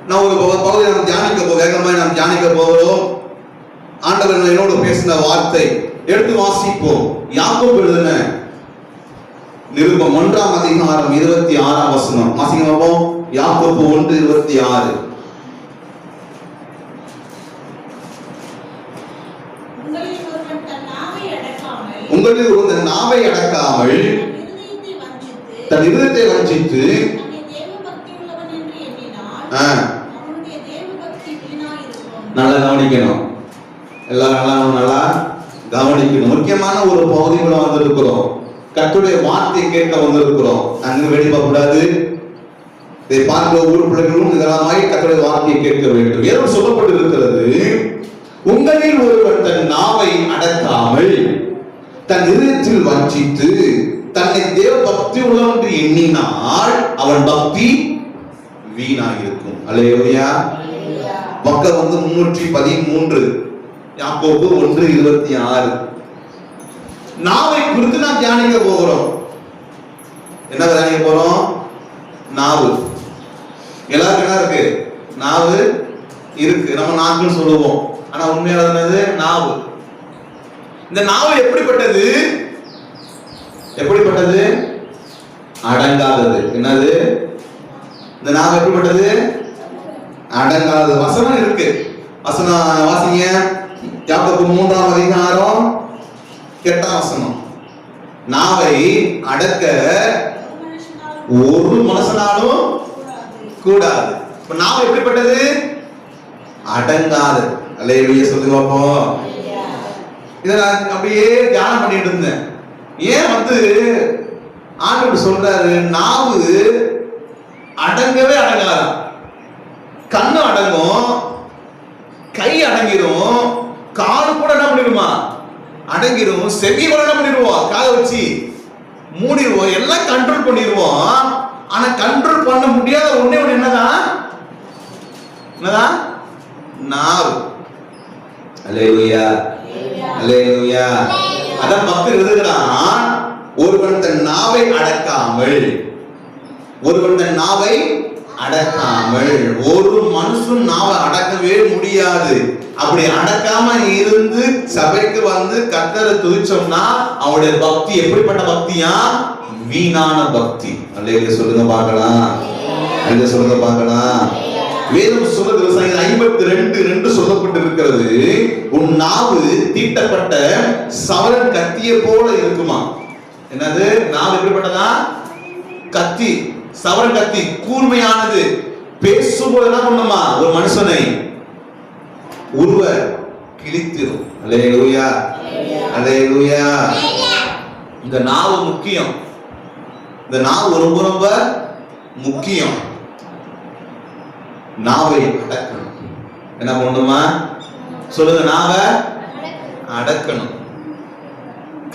நான் ஒரு பகுதியை நாம் தியானிக்க போகிறோம். ஆண்டவர் என்னோடு பேசின வார்த்தை எடுத்து வாசிப்போம். யாக்கோபு எழுதின நிருபம் 1ஆம் அதிகாரம் 26ஆம் வசனம் வாசிக்க பார்ப்போம். யாக்கோபு 1:26. உங்களில் ஒருவன் நாவை அடக்காமல் தன் இருதயத்தை வஞ்சித்து நல்லா கவனிக்கணும். எல்லாரும் நல்லா கவனிக்கணும். முக்கியமான ஒரு பகுதிக்குள்ள வந்திருக்கிறோம். கர்த்தருடைய வார்த்தை கேட்க வந்திருக்கிறோம். அங்கு வெளியே கூடாது. இதை பார்க்கிற ஊர் பிள்ளைகளும் இதெல்லாமாய் கர்த்தருடைய வார்த்தையை கேட்க வேண்டும். ஏதோ சொல்லப்பட்டிருக்கிறது, உங்களில் ஒருவர் தன் நாவை அடக்காமல் தன் இதயத்தில் வஞ்சித்து தன்னை தேவ பக்தி உள்ளவன் என்று எண்ணினால் அவன் பக்தி வீணாயிருக்கும். அல்லேலூயா. பக்கம் 313, யாக்கோபு 1:26. நாவை குறித்து நாம் தியானிக்க போகிறோம். என்ன தியானிக்க போறோம்? நாவு. எல்லாருக்கும் என்ன இருக்கு? நாவு இருக்கு. நம்ம நாக்குன்னு சொல்லுவோம். ஆனா உண்மையா என்னது? நாவு. இந்த நாவு எப்படிப்பட்டது? அடங்காதது. என்னது? இந்த நாவு எப்படிப்பட்டது? அடங்காதது. வசனம் இருக்கு. வசனம் வாசிங்க. யாக்கோபு 3ஆம் அதிகாரம் 8ஆம் வசனம். நாவை அடக்க ஒரு மனுஷனாலும் கூடாது. இப்ப நாவு எப்படிப்பட்டது? அடங்காது. அல்லேலூயா சொல்லுங்க பாப்போம். இத நான் அப்படியே தியானம் பண்ணிட்டு இருந்தேன். ஏன் ஆண்டவர் சொல்றாரு நாவு அடங்கவே அடங்காது. கண்ணு அடங்கும், கை அடங்கிடும், காது கூட என்ன பண்ணிடுமா? அடங்கிடும். செவி கூட என்ன பண்ணிடுவோம்? காதை வச்சு மூடிடுவோம். எல்லாம் கண்ட்ரோல் பண்ணிடுவோம். ஆனா கண்ட்ரோல் பண்ண முடியாத ஒண்ணே ஒண்ணு என்னதான்? நாவு. அல்லேலூயா, அல்லேலூயா. அதான் பக்தர் எழுதுகிறான், ஒருவன் தன் நாவை அடக்காமல் ஒரு மனுஷன் நாவை அடக்கவே முடியாது. அப்படி அடக்காம இருந்து சபைக்கு கர்த்தரை துதிச்சோம்னா அவனுடைய பக்தி எப்படிப்பட்ட பக்தியா? வீணான பக்தி. அல்லேலூயா சொல்லுங்க பார்க்கலாம். அல்லேலூயா சொல்லுங்க பார்க்கலாம். வேதம் சொல்றது 52:2 சொல்லப்பட்டிருக்கிறது, உன் நாவு தீட்டப்பட்ட சவரன் கத்தியை போல இருக்குமா. என்னது? நாவு எப்படிப்பட்டதா? கத்தி, சவரன் கத்தி, கூர்மையானது. பேசும்போது என்ன பண்ணுமா? ஒரு மனுஷனை உருவ கிழித்திரும். அல்லேலூயா, அல்லேலூயா. இந்த நாவு முக்கியம். இந்த நாவு ரொம்ப ரொம்ப முக்கியம். நாவை அடக்கணும். என்ன பண்ணணுமா? சொல்லுங்க. நாவை அடக்கணும்.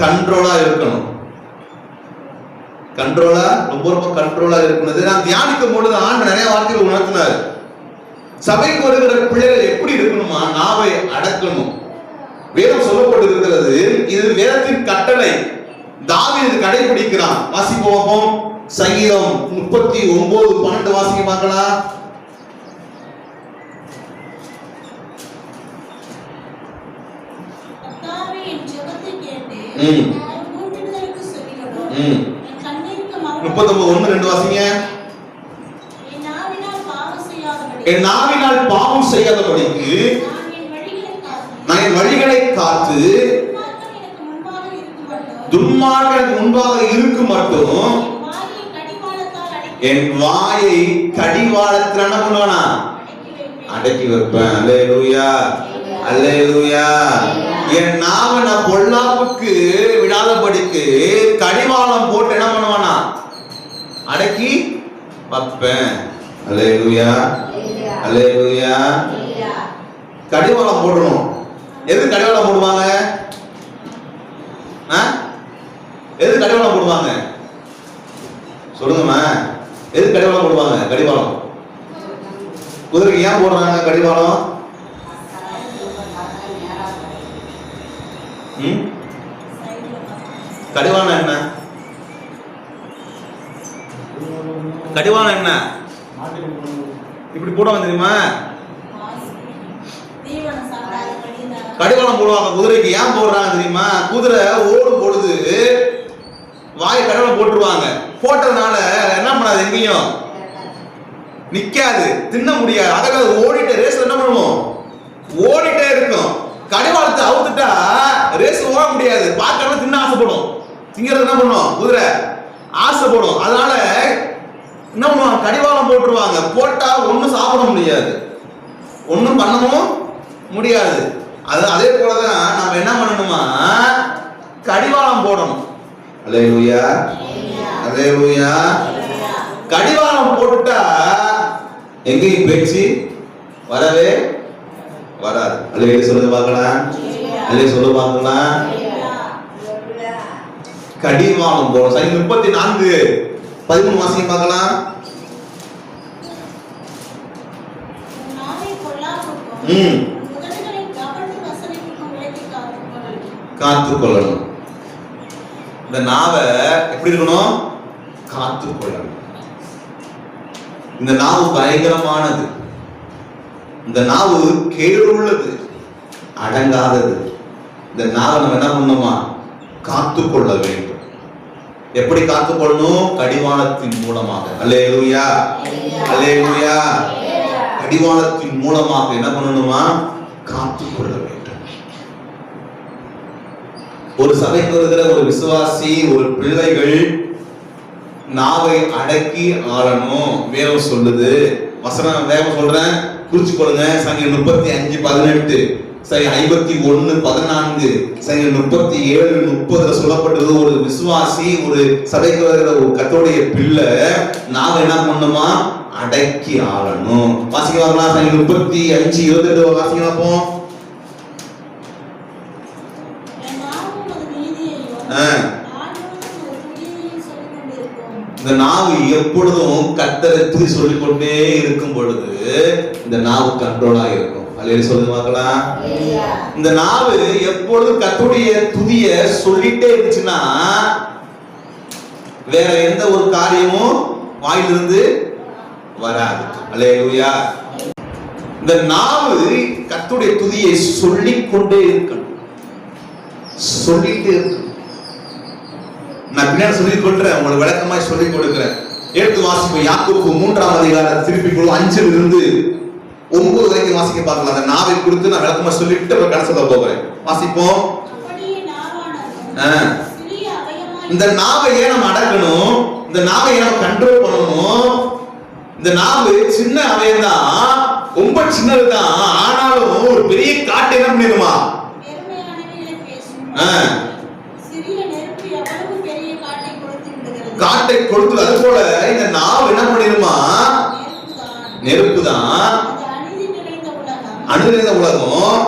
கண்ட்ரோலா இருக்கணும். கண்ட்ரோலா ரொம்ப ரொம்ப கண்ட்ரோலா இருக்கணும். நான் தியானிக்கும் பொழுது ஆண்டு நிறைய வார்த்தைகள் உணர்த்தினார். சபைக்கு வருகிற பிள்ளைகள் எப்படி இருக்கணுமா? நாவை அடக்கணும். வேதம் சொல்லப்பட்டிருக்கிறது. இது வேதத்தின் கட்டளை. தாவீது கடைபிடிக்கிறான். வாசிப்போம். சங்கீதம் 39:12 வாசிக்க பார்க்கலாம். ம் 39:1-2 வாசிங்க. என் நாவினால் பாவம் செய்யாதபடிக்கு நான் என் வழிகளை காத்து துன்மார்க்கனுக்கு முன்பாக இருக்கு மட்டும் என் வாயை கடிவாளத்தில் என்ன பண்ணுவானா? அடக்கி வைப்பேன். அல்லேலூயா, அல்லேலூயா. என் நாவை நான் பொல்லாப்புக்கு விடாதபடிக்கு கடிவாளம் போட்டு என்ன பண்ணுவானா? அடக்கி வைப்பேன். அல்லேலூயா, அல்லேலூயா. கடிவாளம் போடணும். எது கடிவாளம் போடுவாங்க? எது கடிவாளம் போடுவாங்க? சொல்லுங்கம்மா. எது கடிவாளம் போடுவாங்க? கடிவாளம் குதிரைக்கு ஏன் போடுறாங்க கடிவாளம்? கடிவாளம் என்ன? கடிவாளம் என்ன? இப்படி போடுவாங்க தெரியுமா? கடிவாளம் போடுவாங்க குதிரைக்கு. ஏன் போடுறாங்க தெரியுமா? குதிரை ஓடும் பொழுது வாய் கடிவாளம் போட்டுருவாங்க. போட்டதுனால என்ன பண்ணாது, எங்கேயும் நிக்காது, தின்ன முடியாது. அதுக்காக ஓடிட்டே ரேஸ் என்ன பண்ணுவோம், ஓடிட்டே இருக்கும். கடிவாளத்தை அவுத்துட்டா ரேஸ் ஓட முடியாது. பார்க்கணும், தின்ன ஆசைப்படும். திங்கிறது என்ன பண்ணும், குதிரை ஆசைப்படும். அதனால என்ன பண்ணுவாங்க, கடிவாளம் போட்டுருவாங்க. போட்டா ஒன்னும் சாப்பிட முடியாது, ஒன்னும் பண்ணவும் முடியாது. அதே போலதான் நம்ம என்ன பண்ணணுமா, கடிவாளம் போடணும். அல்லேலூயா, அல்லேலூயா. கடிவாளம் போட்டுட்டா எங்கேயும் பேச்சு வரவே வராது. அல்லேலூயா சொல்லுங்க பார்க்கலாம், அல்லேலூயா சொல்லுங்க பார்க்கலாம். கடிவாளம் போடும். சங்கீதம் 34:13 வாசிங்க பார்க்கலாம். காத்துக்கொள்ளணும். இந்த நாவை எப்படி இருக்கணும், காத்துக்கொள்ளணும். இந்த நாவு பயங்கரமானது. இந்த நாவு கேடுள்ளது, அடங்காதது. இந்த நாவை நம்ம என்ன பண்ணணுமா, காத்துக்கொள்ள வேண்டும். எப்படி காத்துக்கொள்ளணும், கடிவாளத்தின் மூலமாக. அல்லேலூயா, அல்லேலூயா. கடிவாளத்தின் மூலமாக என்ன பண்ணணுமா, காத்துக்கொள்ள வேண்டும். ஒரு சபைக்கு வருகிற ஒரு விசுவாசி, ஒரு பிள்ளைகள் நாவை அடக்கி ஆளணும். வேதம் சொல்லுது. வசனம் வேகம் சொல்றேன், குறிச்சுக்கொள்ளுங்க. சங்கீதம் 35:18, சங்கீதம் 51:14, சங்கீதம் 37:30 சொல்லப்பட்டது. ஒரு விசுவாசி, ஒரு சபைக்கு வருகிற ஒரு கர்த்தருடைய பிள்ளை நாவை என்ன பண்ணணுமா, அடக்கி ஆளணும். வாசிக்க வாங்கலாம். சங்கீதம் 35:22 வாசிக்க பார்ப்போம். இந்த நாவு எப்பொழுதும் கர்த்தரை துதி சொல்லிக்கொண்டே இருக்கும் பொழுது இந்த நாவு கண்ட்ரோலா இருக்கும். அல்லேலூயா சொல்லுங்க பார்க்கலாம். இந்த நாவு எப்பொழுதும் கர்த்தருடைய துதிய சொல்லிட்டே இருந்துச்சுன்னா வேற எந்த ஒரு காரியமும் வாயிலிருந்து வராது. அல்லேலூயா. இந்த நாவு கர்த்தருடைய துதியை சொல்லிக்கொண்டே இருக்கணும், சொல்லிட்டே இருக்கணும். நான் பின்னாடி சொல்லிக் கொள்றேன், உங்களுக்கு விளக்கமாய் சொல்லிக் கொடுக்கிறேன். எடுத்து வாசிப்போம். யாக்கோபு 3:ம் திருப்பி 5-9 வரைக்கும் வாசிக்க பார்க்கலாம். அந்த நாவை குறித்து நான் விளக்கமா சொல்லிட்டு அப்புறம் கடைசி சொல்ல போகிறேன். வாசிப்போம். இந்த நாவை ஏன் நம்ம அடக்கணும், இந்த நாவை ஏன் நம்ம கண்ட்ரோல் பண்ணணும். இந்த நாவு சின்ன அவயம் தான், ரொம்ப சின்னதுதான். ஆனாலும் ஒரு பெரிய காட்டை என்ன பண்ணிடுமா, காட்டை கொடுத்து. அது போல இந்த நாவு என்ன பண்ணிருமா, நெருப்பு தான், அணு நிறைந்த உலகம்.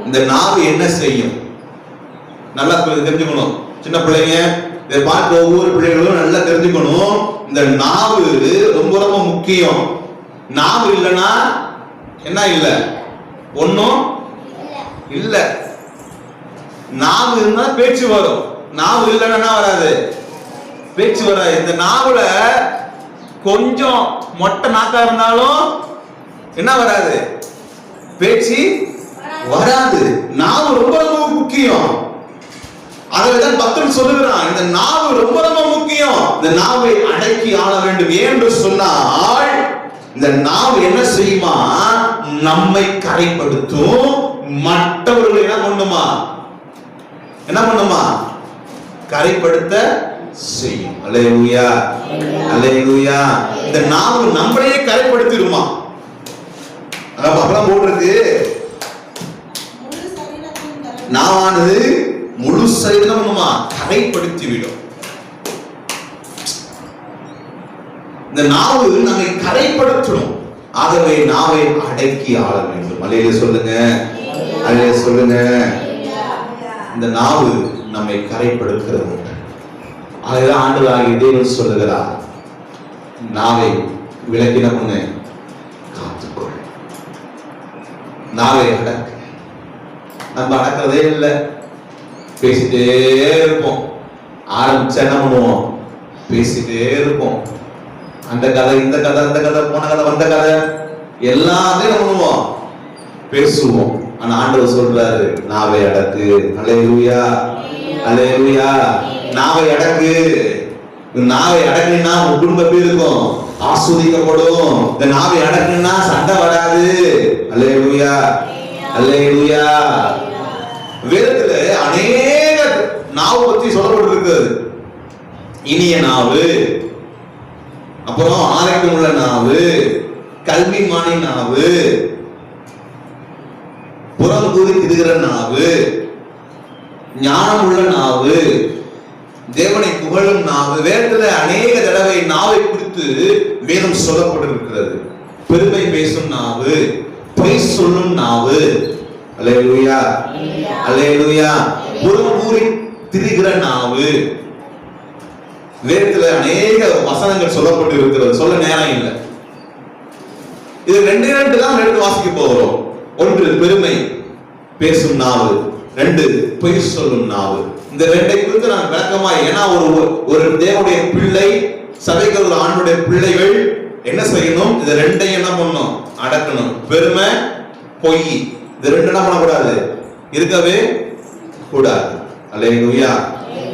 இந்த நாவு என்ன செய்யும் நல்லா தெரிஞ்சுக்கணும். சின்ன பிள்ளைங்க இதை பார்க்க ஒவ்வொரு பிள்ளைகளும் நல்லா தெரிஞ்சுக்கணும். இந்த நாவு ரொம்ப ரொம்ப முக்கியம். நாவு இல்லைன்னா என்ன இல்லை, ஒன்னும் இல்ல. நாவு இருந்தா பேச்சு வரும், நாவு இல்லைன்னா வராது, பேச்சு வராது. இந்த நாவுல கொஞ்சம் மொட்டை நாக்கா இருந்தாலும் என்ன வராது, பேச்சு வராது. நாவு ரொம்ப ரொம்ப முக்கியம். அதைதான் பக்தன் சொல்லுகிறான், இந்த நாவு ரொம்ப ரொம்ப முக்கியம். இந்த நாவை அடக்கி ஆள வேண்டும். என்று சொன்னால் இந்த நாவு என்ன செய்யுமா, நம்மை கரைப்படுத்தும். மற்றவர்களை என்ன பண்ணுமா, என்ன பண்ணுமா, கரைப்படுத்த செய்யும். அல்லேலூயா, அல்லேலூயா. இந்த நாவு நம்மளையே கரைப்படுத்திடுமா. அப்பலாம் போட்டிருக்கு, நாவானது முழு சரீரம் கரைப்படுத்தி விடும். இந்த நாவு நம்மை கரைப்படுத்தணும். ஆகவே நாவை அடக்கி ஆள வேண்டும். அல்லேலூயா சொல்லுங்க, அல்லேலூயா சொல்லுங்க. இந்த நாவு நம்மை கரைப்படுத்துகிறது. அதுதான் ஆண்டவராகிய தேவன் சொல்லுகிறார், நாவை விலக்கின முன்னே காத்துக்கொள், நாவை அடக்கு. நம்ம அடக்கிறதே இல்லை, பேசிட்டே இருப்போம். ஆரம்பிச்சா என்ன பண்ணுவோம்? பேசிட்டே இருப்போம். அந்த கதை, இந்த கதை, அந்த கதை, போன கதை, வந்த கதை எல்லாத்தையும் பண்ணுவோம், பேசுவோம். ஆனா ஆண்டவர் சொல்றாரு, நாவை அடக்கு. அல்லேலூயா, அல்லேலூயா. நாவை அடக்கு. நாவை அடக்குனா உன் குடும்பம் எப்படி இருக்கும்? ஆஸ்வதிக்கப்படும். இந்த நாவை அடக்குனா சண்டை வராது. அல்லேலூயா, அல்லேலூயா. வேதத்துல அநேக நாவு பத்தி சொல்லப்பட்டிருக்கிறது. இனிய நாவு, அப்புறம் ஆரோக்கியம் உள்ள நாவு, கல்விமானி நாவு, புறம் கூறி திரிகிற நாவு, ஞானம் உள்ள நாவு, தேவனை புகழும் நாவு. வேதத்துல அநேக தடவை நாவை குறித்து வேதம் சொல்லப்பட்டிருக்கிறது. பெருமை பேசும் நாவு, பொய் சொல்லும் நாவு. அல்லேலூயா, அல்லேலூயா. புறம் கூறி திரிகிற நாவு. வேதத்துல அநேக வசனங்கள் சொல்லப்பட்டு இருக்கிறது, சொல்ல நேரம் இல்லை. இது ரெண்டு தான் எடுத்து வாசிக்க போகிறோம். ஒன்று பெருமை பேசும் நாவு, ரெண்டு பொய் சொல்லும் நாவு. இந்த ரெண்டை குறித்து நான் விளக்கமா, ஏன்னா ஒரு தேவனுடைய பிள்ளை, சபைக்கு ஒரு ஆண்டுடைய பிள்ளைகள் என்ன செய்யணும்? இந்த ரெண்டையும் என்ன பண்ணணும்? அடக்கணும். பெருமை, பொய், இது ரெண்டு என்ன பண்ணக்கூடாது? இருக்கவே கூடாது. அல்லேலூயா.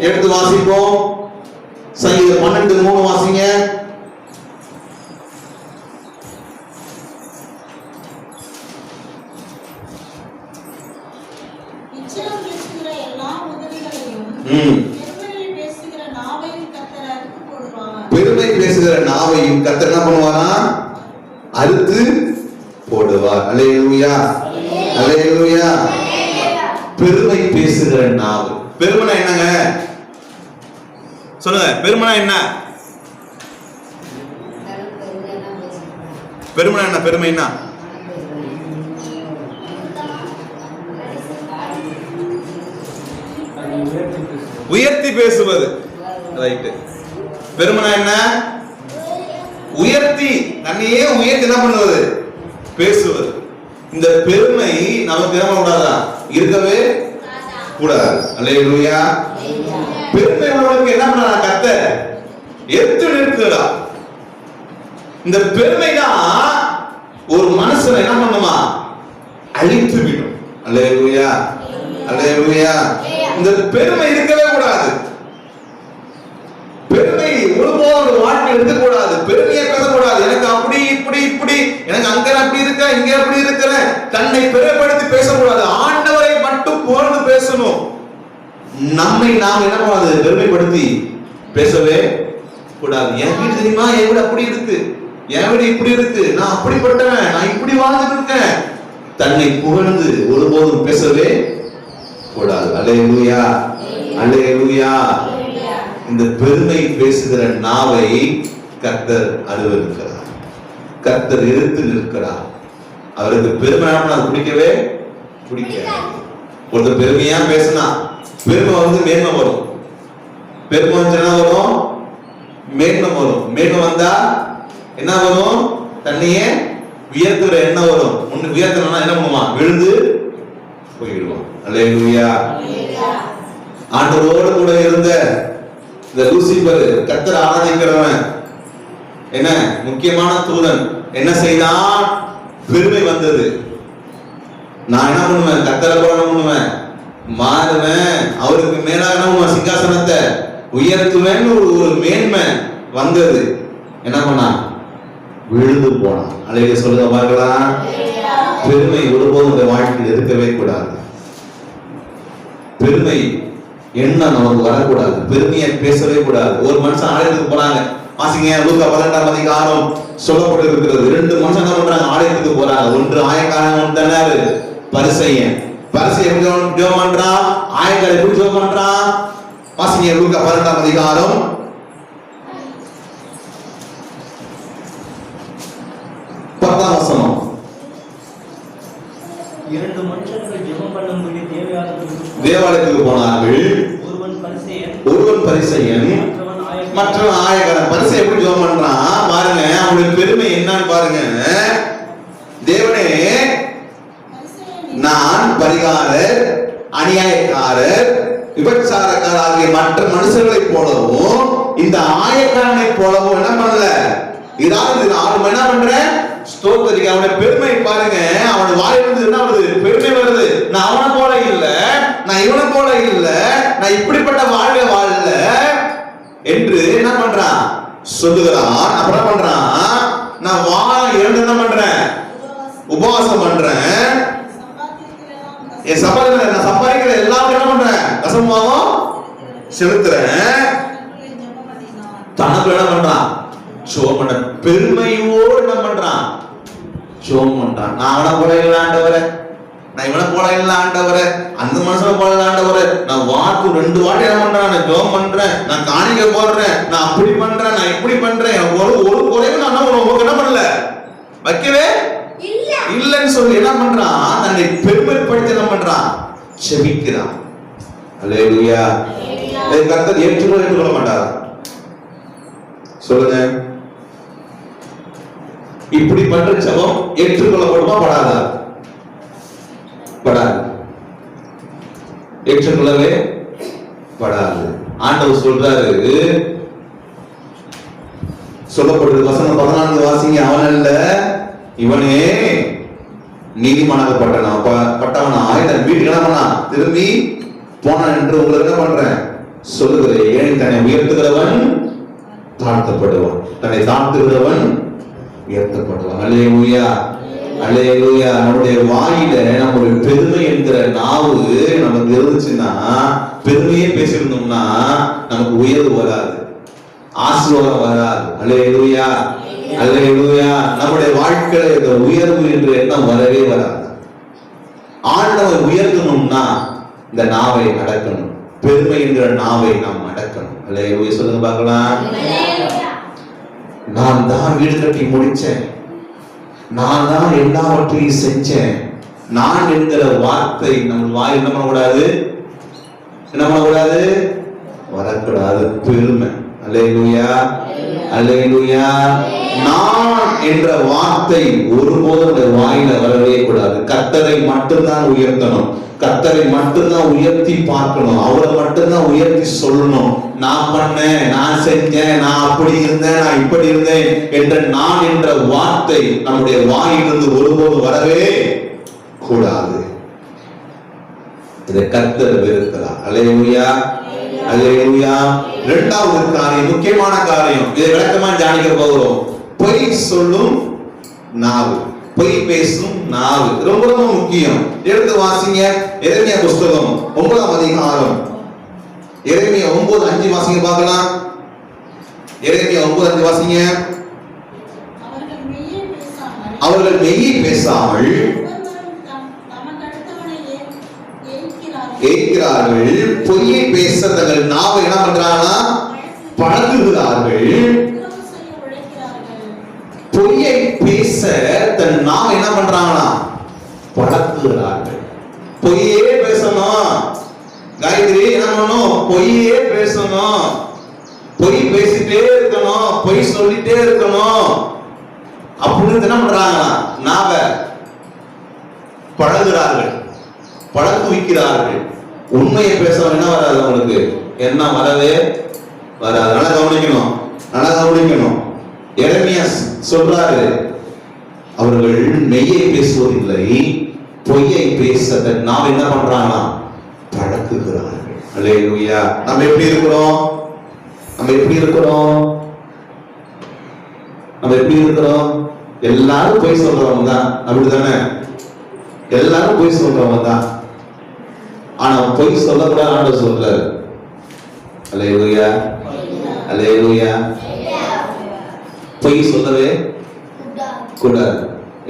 எடுத்து வாசிப்போம். சங்கீதம் 12:3 வாசிங்க. பெருமை பேசுகிற நாவையும் கர்த்தர் என்ன பண்ணுவாரா? அறுத்து போடுவார். அல்லேலூயா, அல்லேலூயா. பெருமை பேசுகிற நாவு. பெருமைனா என்னங்க? சொல்லுங்க, பெருமைனா என்ன? பெருமைனா என்ன? பெருமைனா உயர்த்தி பேசுவது. ரைட். பெருமைனா என்ன? உயர்த்தி, தன்னையே உயர்த்தி என்ன பண்ணுவது? பேசுவது. இந்த பெருமை நமக்கு என்ன கூடாதா? இருக்கவே கூடாது. அல்லேலூயா. பெருமை உள்ளவனுக்கு என்ன பண்ணா? கர்த்தர் எதிர்த்து நிற்கிறா. இந்த பெருமை தான் ஒரு மனுஷனை என்ன பண்ணுமா? அழித்து விடும். அல்லேலூயா, அல்லேலூயா. இந்த பெருமை இருக்கவே கூடாது. பெருமை ஒருபோதும் வாழ்க்கை இருக்கக்கூடாது. பெருமையை பேசக்கூடாது. எனக்கு அப்படி இப்படி இப்படி, எனக்கு அங்க அப்படி இருக்க, இங்க அப்படி இருக்கிற, தன்னை பெருமைப்படுத்தி பேசக்கூடாது. ஆண்டவரை மட்டும் புகழ்ந்து பேசணும். நம்மை நாம் என்ன பண்ணாது? பெருமைப்படுத்தி பேசவே கூடாது. என் வீடு தெரியுமா? என் வீடு அப்படி இருக்கு, என் வீடு இப்படி இருக்கு, நான் அப்படிப்பட்டவன், நான் இப்படி வாழ்ந்துட்டு இருக்கேன். தன்னை புகழ்ந்து ஒருபோதும் பேசவே கூடாது. அல்லேலூயா, அல்லேலூயா. இந்த பெருமை பேசுகிற நாவை கர்த்தர் அருவருக்கிறார். கர்த்தர் எதிர்த்து நிற்கிறார். அவருக்கு பெருமை பிடிக்கவே பிடிக்காது. ஒருத்தர் பெருமையா பேசினா பெருமை வந்து மேன்மை வரும். பெருமை வந்து என்ன வரும்? மேன்மை வரும். மேன்மை வந்தா என்ன வரும்? தன்னையே உயர்த்துற என்ன வரும்? ஒண்ணு உயர்த்தணும்னா என்ன பண்ணுவான்? விழுந்து போயிடுவான். அல்லேலூயா. ஆண்டவரோடு கூட இருந்த இந்த லூசிபர், கர்த்தர் ஆராதிக்கிறவன், என்ன முக்கியமான தூதன், என்ன செய்தான்? பெருமை வந்தது. நான் என்ன பண்ணுவேன்? கர்த்தரை போல என்ன பண்ணுவேன்? மாறுவேன். அவருக்கு மேலாக சிங்காசனத்தை உயர்த்துவேன்னு ஒரு மேன்மை வந்தது. என்ன பண்ணா? விழுந்து போனான். அழகிய சொல்லுங்க பார்க்கலாம். பெருமை ஒருபோதும் இந்த வாழ்க்கையில் இருக்கவே கூடாது. பெருமை என்ன நமக்கு வரக்கூடாது. பெருமையை பேசவே கூடாது. ஒரு மனுஷன் ஆலயத்துக்கு போறாங்க. வாசிங்க, லூக்கா 12ஆம் அதிகாரம் சொல்லப்பட்டு இருக்கிறது. 2 மனுஷன் என்ன பண்றாங்க? ஆலயத்துக்கு போறாங்க. ஒன்று ஆயக்காரன், ஒன்று பரிசேயன். பரிசேயன் எப்படி ஜெபம் பண்றான்? ஆயக்காரன் எப்படி ஜெபம் பண்றான்? வாசிங்க, லூக்கா 12ஆம் அதிகாரம் 10ஆம் வசனம். 2 மனுஷர்கள் ஜெபம் பண்ணும்படி தேவாலயத்துக்கு போனார்கள். ஒருவன் பரிசேயன், மற்றவன் ஆயக்காரன். பரிசேயன் எப்படி ஜெபம் பண்றான் பாருங்க. அவனுடைய பெருமை என்னன்னு பாருங்க. தேவனே, நான் பரிகாரர், அநியாயக்காரர், விபச்சாரக்காராகிய மற்ற மனுஷர்களை போலவும் இந்த ஆயக்காரனை போலவும் என்ன பண்ணல. இதாவது அவன் என்ன பண்றேன், ஸ்தோத்திரிக்க. அவனுடைய பெருமை பாருங்க, அவன் வாயிலிருந்து என்ன வருது, பெருமை வருது. நான் அவனை போல இல்ல, நான் இவனை போல இல்ல, நான் இப்படிப்பட்ட வாழ்க்கை வாழல என்று என்ன பண்றான் சொல்லுகிறான். அப்புறம் பண்றான், நான் வாரம் 2 என்ன பண்றேன், உபவாசம் பண்றேன். என் சம்பாதிக்கிற நான் சம்பாதிக்கிற எல்லாரும் என்ன பண்றேன், தசமபாகம் செலுத்துறேன். தனக்கு என்ன பண்றான், ஜெபம் பண்ற. பெருமையோடு என்ன பண்றான், ஜெபம் பண்றான். நான் அவனை போல இல்ல ஆண்டவரே, நான் இவனை போல இல்ல ஆண்டவரே, அந்த மனுஷனை போல இல்ல ஆண்டவரே. நான் வாக்கு 2 வாட்டி என்ன பண்றேன், நான் ஜெபம் பண்றேன், நான் காணிக்கை போடுறேன், நான் அப்படி பண்றேன், நான் இப்படி பண்றேன். ஒரு குறைவு நான் உங்களுக்கு என்ன பண்ணல, வைக்கவே இல்லன்னு சொல்லி என்ன பண்றான், தன்னை பெருமைப்படுத்தி என்ன பண்றான், செபிக்கிறான். அல்லேலூயா. கர்த்தர் ஏற்றுக்கொள்ள மாட்டாரா சொல்லுங்க. இப்படி பண்ற ஜெபம் ஏற்றுக்கொள்ளப்படுமா படாதா? படாது, ஏற்றுக்கொள்ளவே படாது. ஆண்டவர் சொல்றாரு, சொல்லப்படுது வசனம் 14 வாசிங்க. அவன் அல்ல இவனே நீதிமானாகப்பட்டவனாய் தன் வீட்டுக்கு என்ன பண்ணா, திரும்பி போனான் என்று உங்களுக்கு என்ன பண்றேன் சொல்லுகிறேன். ஏன் தன்னை உயர்த்துகிறவன் தாழ்த்தப்படுவான், தன்னை தாழ்த்துகிறவன் உயர்த்தப்படுவான். அல்லேலூயா, அல்லேலூயா. நம்முடைய வாயில நம்முடைய பெருமை என்கிற நாவு நமக்கு இருந்துச்சுன்னா, பெருமையே பேசியிருந்தோம்னா நமக்கு உயர்வு வராது, ஆசீர்வாதம் வராது. அல்லேலூயா, அல்லேலூயா. நம்முடைய வாழ்க்கையில இந்த உயர்வு என்ற எண்ணம் வரவே வராது. ஆண்டவர் உயர்த்தணும்னா இந்த நாவை அடக்கணும், பெருமை என்கிற நாவை நாம் அடக்கணும். அல்லேலூயா சொல்லுங்க பார்க்கலாம். நான் தான் வீடு கட்டி முடிச்சேன், நான் தான் எல்லாவற்றையும் செஞ்சேன், நான் என்கிற வார்த்தை நம்ம வாய் என்ன பண்ணக்கூடாது, என்ன பண்ணக்கூடாது, வரக்கூடாது. பெருமை. அல்லேலூயா, அல்லேலூயா. நான் என்ற வார்த்தை ஒருபோதும் வாயில வரவே கூடாது. கர்த்தரை மட்டும்தான் உயர்த்தணும், கர்த்தரை மட்டும்தான் உயர்த்தி பார்க்கணும், அவரை மட்டும்தான் உயர்த்தி சொல்லணும். நான் பண்ணேன், நான் செஞ்சேன், நான் அப்படி இருந்தேன், நான் இப்படி இருந்தேன் என்ற நான் என்ற வார்த்தை நம்முடைய வாயிலிருந்து ஒருபோது வரவே கூடாது. இதை கர்த்தர் வெறுக்கிறார். அல்லேலூயா, அல்லேலூயா. 2வது காரியம், முக்கியமான காரியம், இதை விளக்கமா தியானிக்க போகிறோம். பொய் சொல்லும் நாவு, பொய் பேசும் நாவு ரொம்ப ரொம்ப முக்கியம். எடுத்து வாசிங்க எரேமியா புஸ்தகம் 9ஆம் அதிகாரம். எரேமியா 9:5 வாசிங்க பார்க்கலாம். எரேமியா 9:5 வாசிங்க. அவர்கள் மெய்யை பேசாமல் ஏற்கிறார்கள், பொய்யை பேச தங்கள் நாவை என்ன பண்றாங்கன்னா பழகுகிறார்கள். பொய்யை பேச தன் நாவை என்ன பண்றாங்கன்னா பழகுகிறார்கள். பொய்யே பேசணும், காயத்ரி என்ன பண்ணணும், பொய்யே பேசணும், பொய் பேசிட்டே இருக்கணும், பொய் சொல்லிட்டே இருக்கணும் அப்படின்னு என்ன பண்றாங்க, நாவை பழகுகிறார்கள், பழக்குவிக்கிறார்கள். உண்மையை பேசணும் என்ன வராது அவங்களுக்கு, என்ன வரவே வராது. நல்லா கவனிக்கணும், நல்லா கவனிக்கணும். எரேமியா சொல்றாரு, அவர்கள் மெய்யை பேசுவதில்லை, பொய்யை பேச நாம் என்ன பண்றாங்கன்னா பழக்குகிறார்கள். அல்லேலூயா. நம்ம எப்படி இருக்கிறோம், நம்ம எப்படி இருக்கிறோம், நம்ம எப்படி இருக்கிறோம்? எல்லாரும் பொய் சொல்றவங்க தான், அப்படிதானே? எல்லாரும் பொய் சொல்றவங்க தான். ஆனா பொய் சொல்லக்கூடாது ஆண்டவர் சொல்றாரு. அல்லேலூயா, அல்லேலூயா. பொய் சொல்லவே கூடாது.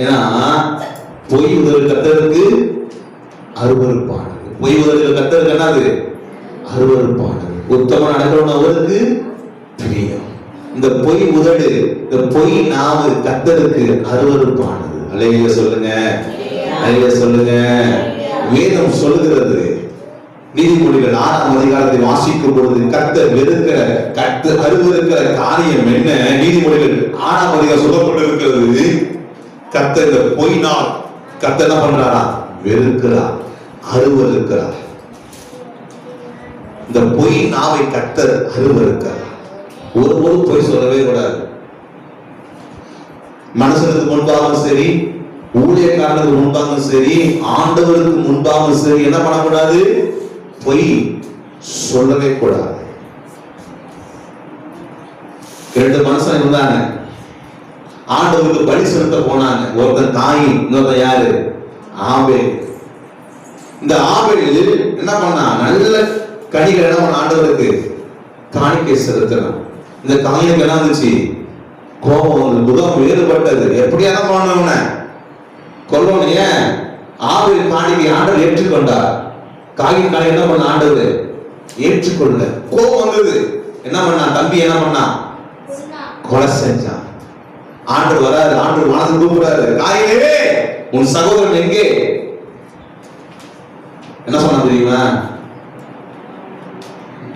ஏன்னா பொய் உதவி கர்த்தருக்கு அருவருப்பானது. பொய் உதவி கர்த்தருக்கு என்னது, அருவருப்பானது. உத்தமன் நடக்கணும் அவருக்கு பிரியம். இந்த பொய் உதடு, இந்த பொய் நாவு கர்த்தருக்கு அருவருப்பானது. அல்லேலூயா சொல்லுங்க, அல்லேலூயா சொல்லுங்க. வேதம் சொல்லுகிறது, நீதிமொழிகள் 6ஆம் அதிகாரத்தை வாசிக்கும் பொழுது கர்த்தர் வெறுக்கிற, கர்த்தர் அருவருக்கிற காரியம் என்ன? நீதிமொழிகள் 6ஆம் அதிகாரம் சொல்லப்பட்டிருக்கிறது. கர்த்தர் இந்த பொய்னால் கர்த்தர் என்ன பண்றாரா, வெறுக்கிறார், அருவருக்கிறார். இந்த பொய் நாவை கர்த்தர் அருவருக்கிறார். ஒரு பொய் சொல்லவே கூடாது. மனுஷனுக்கு முன்பாகவும் சரி, ஊழியக்காரனுக்கு முன்பாகவும் சரி, ஆண்டவருக்கு முன்பாகவும் சரி, என்ன பண்ணக்கூடாது? பொய் சொல்லவே கூடாது. 2 மனுஷன் இருந்தாங்க, ஆண்டவருக்கு பலி செலுத்த போனாங்க. ஒருத்தன் காயின், இன்னொருத்தன் யாரு? ஆபேல். இந்த ஆபேல் என்ன பண்ணா? நல்ல கனிகள் என்ன பண்ண? ஆண்டவருக்கு காணிக்கை செலுத்தினான். இந்த காயினுக்கு என்ன இருந்துச்சு? கோபம் வந்து முகம் வேறுபட்டது. எப்படியா பண்ணவன கொல்லணும். ஏன்? ஆபேல் காணிக்கை ஆண்டவர் ஏற்றுக்கொண்டார். காயின் காணி என்ன பண்ண? ஆண்டவர் ஏற்றுக்கொள்ள கோபம் வந்தது. என்ன பண்ணா? தம்பி என்ன பண்ணா? கொலை செஞ்சான். ஆண்டவர் வராரு, ஆண்டவர் மனசு கூப்பிடுறாரு, காயினே உன் சகோதரன் எங்கே? என்ன சொன்ன தெரியுமா?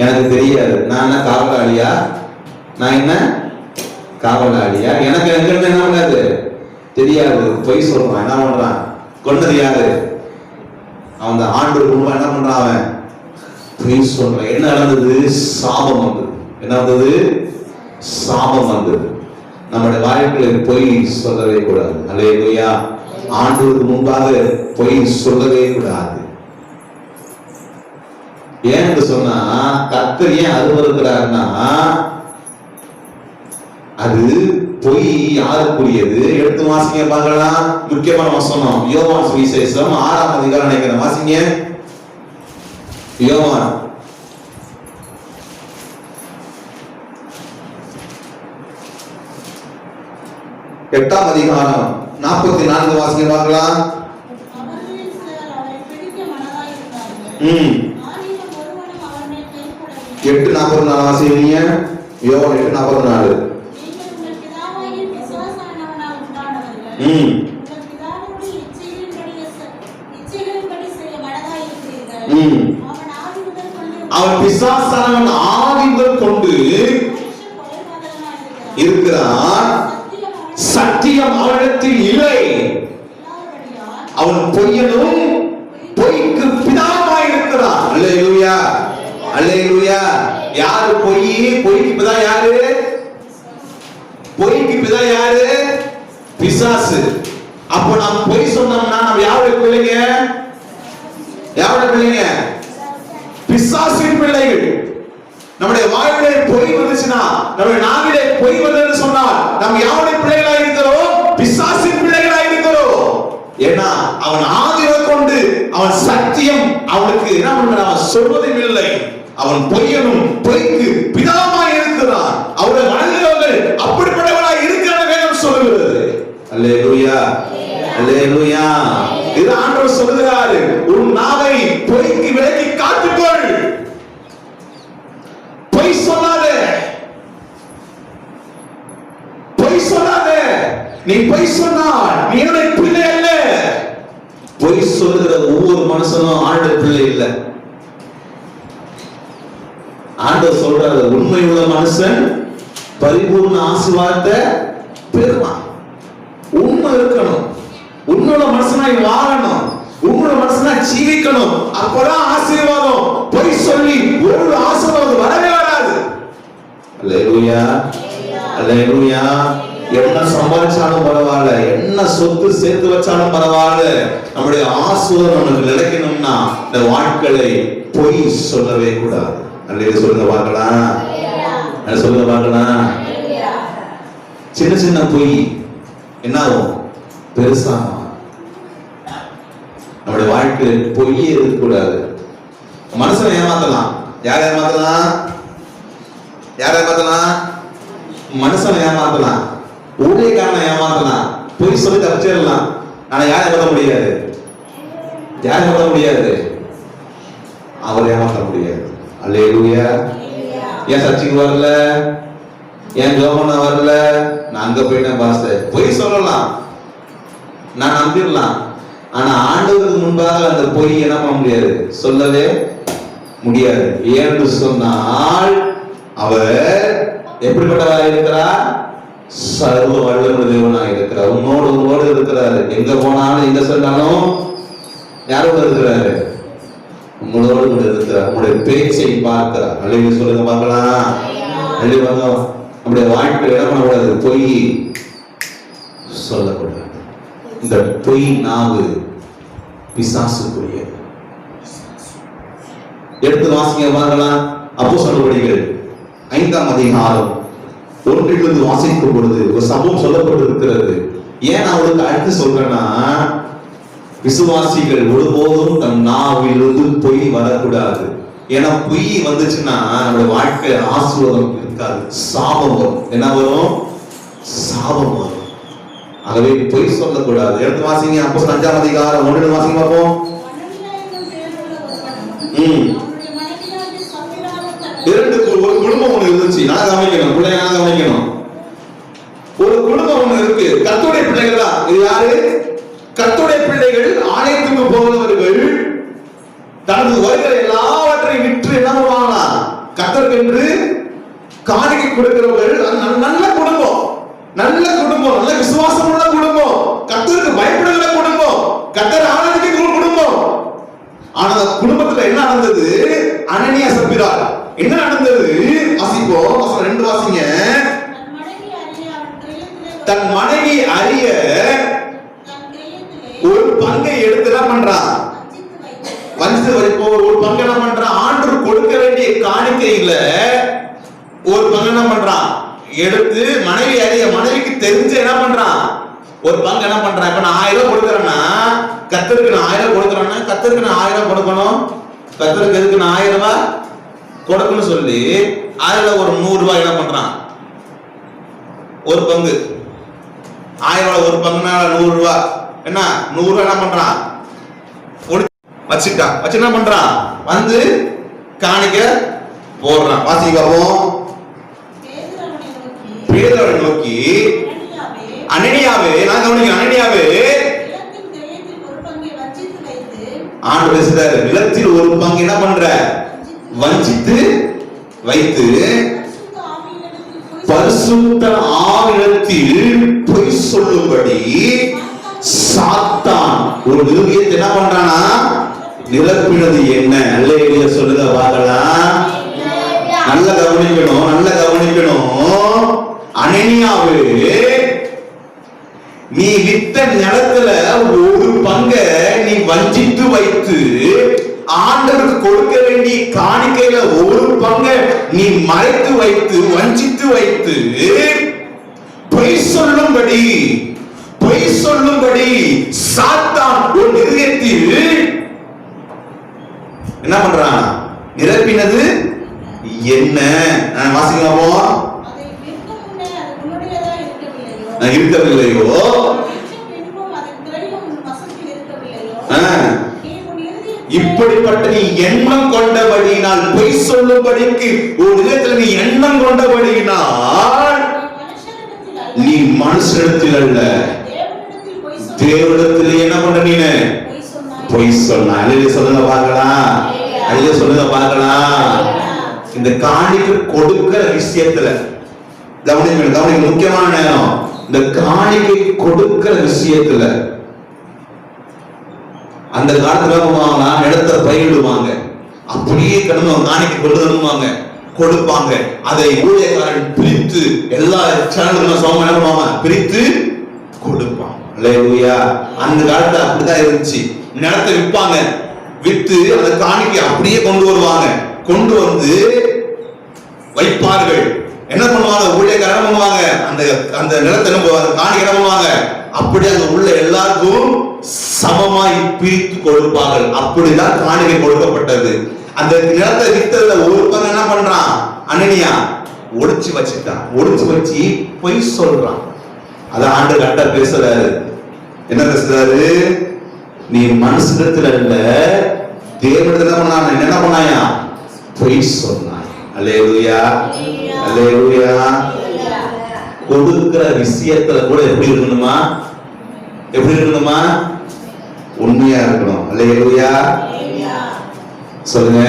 எனக்கு தெரியாது. நான் என்ன காவலாளியா? நான் என்ன காவலாளியா? எனக்கு எங்க என்ன பண்ணாது தெரியாது. பொய் சொல்றான். என்ன பண்றான்? கொண்டது யாரு? அவன் ஆண்டவர் குடும்பம் என்ன பண்றான்? அவன் பொய் சொல்றான். என்ன நடந்தது? சாபம் வந்தது. என்ன வந்தது? சாபம் வந்தது. நம்முடைய வாழ்க்கையில் பொய் சொல்லவே கூடாது. அல்லேலூயா. ஆண்டவருக்கு முன்பாக பொய் சொல்லவே கூடாது. ஏன்னு சொன்னா கர்த்தர் ஏன் அருவருக்கிறார்னா, அது பொய் யாருக்குரியது? எடுத்து வாசிங்க பார்க்கலாம். முக்கியமான வசனம் யோவான் சுவிசேஷம் 6ஆம் அதிகாரம் நினைக்கிறேன். வாசிங்க. யோவான் 8ஆம் அதிகாரம் 44 வாசிங்க பார்க்கலாம். 8:44 வாசிங்க. யோவான் 8:44. அவன் பிசாசானவன் ஆதி முதல் கொண்டு இருக்கிறான். சத்தியம் அவனிடத்தில் இல்லை. அவன் பொய்யனும் பொய்க்கு பிதாவாய் இருக்கிறான். அல்லேலூயா, அல்லேலூயா. யாரு பொய்? பொய்க்கு பிதா யாரு? பொய்க்கு பிதா யாரு? பிசாசு. அப்போ நாம் பொய் சொன்னோம்னா நம்ம யாருடைய பிள்ளைங்க? யாருடைய பிள்ளைங்க? பிசாசின் பிள்ளைகள். நம்முடைய வாழ்விலே பொய் வந்துச்சுன்னா, நம்முடைய நாவிலே பொய் வந்ததுன்னு சொன்னால் நம்ம யாருடைய பிள்ளைகளா இருக்கிறோம்? பிசாசின் பிள்ளைகளா இருக்கிறோம். ஏன்னா அவன் ஆதிரை கொண்டு அவன் சத்தியம் அவனுக்கு என்ன பண்றான்? அவன் சொல்வதும் இல்லை. அவன் பொய்யனும் பொய்க்கு பிதாவாய் இருக்கிறான். அவருடைய வாழ்ந்தவர்கள் அப்படிப்பட்டவர்களாய் இருக்கிறார் வேதம் சொல்லுகிறது. அல்லேலூயா, அல்லேலூயா. இது ஆண்டவர் சொல்லுகிறாரு, உன் நாவை பொய்க்கு விலக்கி காத்துக்கொள். பொய் சொல்லாதே, பொய் சொல்லாதே. நீ பொய் சொன்னால் நீ என்னுடைய பிள்ளை அல்ல. பொய் சொல்லுகிற ஒவ்வொரு மனுஷனும் ஆண்டவர் பிள்ளை இல்லை. ஆண்டவர் சொல்றாரு, உண்மை உள்ள மனுஷன் பரிபூர்ண ஆசீர்வாதத்தை பெறுவான். உண்மை இருக்கணும். உன்னோட மனுஷனாய் வாழணும். உன்னோட மனுஷனா ஜீவிக்கணும். அப்பதான் ஆசீர்வாதம். பொய் சொல்லி ஒரு ஆசீர்வாதம் வரவே வராது. அல்லேலூயா, அல்லேலூயா. என்ன சம்பாதிச்சாலும் பரவாயில்ல, என்ன சொத்து சேர்த்து வச்சாலும் பரவாயில்ல, நம்முடைய ஆசீர்வாதம் நமக்கு நிலைக்கணும்னா இந்த வாழ்க்கையை பொய் சொல்லவே கூடாது. அல்லேலூயா. சொல்லுங்க பார்க்கலாம், சொல்லுங்க பார்க்கலாம். சின்ன சின்ன பொய் என்ன ஆகும்? பெருசா. நம்முடைய வாழ்க்கையில் பொய்யே இருக்கக்கூடாது. மனுஷனை ஏமாத்தலாம். யாரை ஏமாத்தலாம்? யாரை ஏமாத்தலாம்? மனுஷனை ஏமாத்தலாம், ஊழியக்காரனை ஏமாத்தலாம், பொய் சொல்லி தப்பிச்சிடலாம். ஆனா யாரை ஏமாத்த முடியாது? யாரை ஏமாத்த முடியாது? அவரை ஏமாத்த முடியாது. அல்லேலூயா. ஏன் சர்ச்சுக்கு வரல? ஏன் ஜோமனா வரல? நான் அங்க போயிட்டேன் பாஸ்டர். பொய் சொல்லலாம், நான் நம்பிடலாம். ஆனா ஆண்டவருக்கு முன்பாக அந்த பொய் என்ன பண்ண முடியாது? சொல்லவே முடியாது. ஏன்னு சொன்னால் அவர் எப்படிப்பட்டவராக இருக்கிறார்? சர்வ வல்லமை தேவனாக இருக்கிறார். உன்னோடு இருக்கிறாரு. எங்க போனாலும் எங்க சொன்னாலும் யாரோட இருக்கிறாரு? உங்களோடு கூட இருக்கிறார். உங்களுடைய பேச்சை பார்க்கிறார். அல்லேலூயா சொல்லுங்க பார்க்கலாம். அல்லேலூயா. நம்முடைய வாழ்க்கையில் என்ன பண்ணக்கூடாது? பொய் சொல்லக்கூடாது. இந்த பொய் நாவு பிசாசுக்குரியது. எடுத்து வாசிங்க பார்க்கலாம். அப்போஸ்தலர் நடவடிக்கைகள் 5ஆம் அதிகாரம் 1 வாசிக்கும் பொழுது ஒரு சம்பவம் சொல்லப்பட்டிருக்கிறது. ஏன் நான் உங்களுக்கு அடுத்து சொல்றேன்னா, விசுவாசிகள் ஒருபோதும் தன் நாவிலிருந்து பொய் வரக்கூடாது. ஏன்னா பொய் வந்துச்சுன்னா நம்முடைய வாழ்க்கை ஆசீர்வாதம் இருக்காது, சாபம் வரும். என்ன வரும்? சாபம் வரும். ஆகவே பொய் சொல்லக்கூடாது. எடுத்து வாசிங்க. அப்போஸ்தலர் 5ஆம் அதிகாரம் 1 வாசிங்க பார்ப்போம். ஒரு குடும்பம் ஒண்ணு இருந்துச்சு. நான் கவனிக்கணும், பிள்ளைங்க கவனிக்கணும். ஒரு குடும்பம் ஒண்ணு இருக்கு. கர்த்தருடைய பிள்ளைகள் தான். இது யாரு? கர்த்தருடைய பிள்ளைகள். ஆலயத்துக்கு போகிறவர்கள் தனது வருகிற எல்லாவற்றையும் விற்று என்ன பண்ணுவாங்களா? கர்த்தருக்கு என்று காணிக்கை கொடுக்கிறவர்கள். நல்ல குடும்பம், நல்ல குடும்பம், நல்ல விசுவாசம் உள்ள குடும்பம், கர்த்தருக்கு பயப்படுகிற குடும்பம், கர்த்தர் ஆராதிக்கிற குடும்பம். ஆனா அந்த குடும்பத்துல என்ன நடந்தது? அனனியா சப்பீராள். என்ன நடந்தது? வாசிப்போம். வசனம் 2 வாசிங்க. தன் மனைவி அறிய ஒரு பங்கை எடுத்து என்ன பண்றான்? வஞ்சித்து வைப்போ. ஒரு பங்கு என்ன பண்றான்? ஆண்டு கொடுக்க வேண்டிய காணிக்கையில ஒரு பங்கு என்ன பண்றான்? எடுத்து மனைவி அறிய, மனைவிக்கு தெரிஞ்சு என்ன பண்றான்? ஒரு பங்கு என்ன பண்றான்? இப்ப நான் 1000 கொடுக்கறேன்னா, கர்த்தருக்கு நான் 1000 கொடுக்கறேன்னா, கர்த்தருக்கு நான் 1000 கொடுக்கணும். கர்த்தருக்கு எதுக்கு நான் 1000 ரூபாய் கொடுக்கணும்னு சொல்லி அதுல ஒரு 100 ரூபாய் என்ன பண்றான்? ஒரு பங்கு. 1000 ரூபாய் ஒரு பங்குனா 100 ரூபாய். என்ன 100 ரூபாய் என்ன பண்றான்? வச்சுட்டான். வச்சு என்ன பண்றான்? வந்து காணிக்க போடுறான். வாசிங்க பாப்போம். பேதுருவை நோக்கி, அனனியாவே, நான் கவனிக்க, அனனியாவே, ஆண்டவர் பேசுறாரு. நிலத்தில் ஒரு பங்கு என்ன பண்ற? வஞ்சித்து வைத்து பரிசுத்த ஆவியிடத்தில் பொய் சொல்லும்படி சாத்தான் ஒரு இருதயத்தை என்ன பண்றானா? நிரப்பினது என்ன? அல்லேலூயா சொல்லுங்க பார்க்கலாம். நல்ல கவனிக்கணும், நல்ல கவனிக்கணும். அனனியாவே, நீ வித்த நிலத்துல ஒரு பங்க நீ வஞ்சித்து வைத்து ஆண்டவருக்கு கொடுக்க வேண்டிய காணிக்கையில ஒரு பங்க நீ மறைத்து வைத்து வஞ்சித்து வைத்து பொய் சொல்லும்படி சாத்தான் ஒரு இருதயத்தில் என்ன பண்றான்? நிரப்பினது என்ன? வாசிக்கலாமோ? இருக்கவில்லையோ? இப்படிப்பட்ட நீ எண்ணம் கொண்டபடியினால், பொய் சொல்லும்படிக்கு ஒரு விதத்தில் நீ எண்ணம் கொண்டபடியினால், நீ மனுஷனிடத்தில் அல்ல தேவனிடத்தில் என்ன பண்ற? நீ பொய் சொன்ன. அல்லேலூயா சொல்லுங்க பார்க்கலாம். அல்லேலூயா சொல்லுங்க பார்க்கலாம். இந்த காணிக்கை கொடுக்கிற விஷயத்துல கவனிக்க, முக்கியமான நேரம். இந்த காணிக்கை கொடுக்கிற விஷயத்துல அந்த காலத்துல இடத்தை பயிரிடுவாங்க, அப்படியே கடமை காணிக்கை கொள்ளுவாங்க, கொடுப்பாங்க. அதை ஊழியக்காரன் பிரித்து எல்லா சேனல்களும் சோமம் என்ன பண்ணுவாங்க? பிரித்து கொடுப்பாங்க. அல்லேலூயா. அந்த காலத்துல அப்படிதான் இருந்துச்சு. நிலத்தை விற்பாங்க, வித்து அந்த காணிக்கை அப்படியே கொண்டு வருவாங்க, கொண்டு வந்து வைப்பார்கள். என்ன பண்ணுவாங்க? ஊழியக்காரன் என்ன பண்ணுவாங்க? அந்த நிலத்தை காணிக்கை என்ன பண்ணுவாங்க? அப்படி அங்க உள்ள எல்லாருக்கும் சமமாய் பிரித்து கொடுப்பார்கள். அப்படிதான் காணிக்கை கொடுக்கப்பட்டது. அந்த நிலத்தை வித்ததுல ஒரு பங்கு என்ன பண்றான்? அனனியா ஒடிச்சு வச்சுட்டான். ஒடிச்சு வச்சு பொய் சொல்றான். அத ஆண்டு கரெக்டா பேசுறாரு. என்ன பேசுறாரு? நீ மனுஷனிடத்துல இல்ல தேவனிடத்துல என்ன பண்ணாயா? பொய் சொன்னாய். அல்லேலூயா, அல்லேலூயா. கொடுக்கிற விஷயத்துல கூட எப்படி இருக்கணுமா? எப்படி இருக்கணுமா? உண்மையா இருக்கணும். அல்லேலூயா சொல்லுங்க.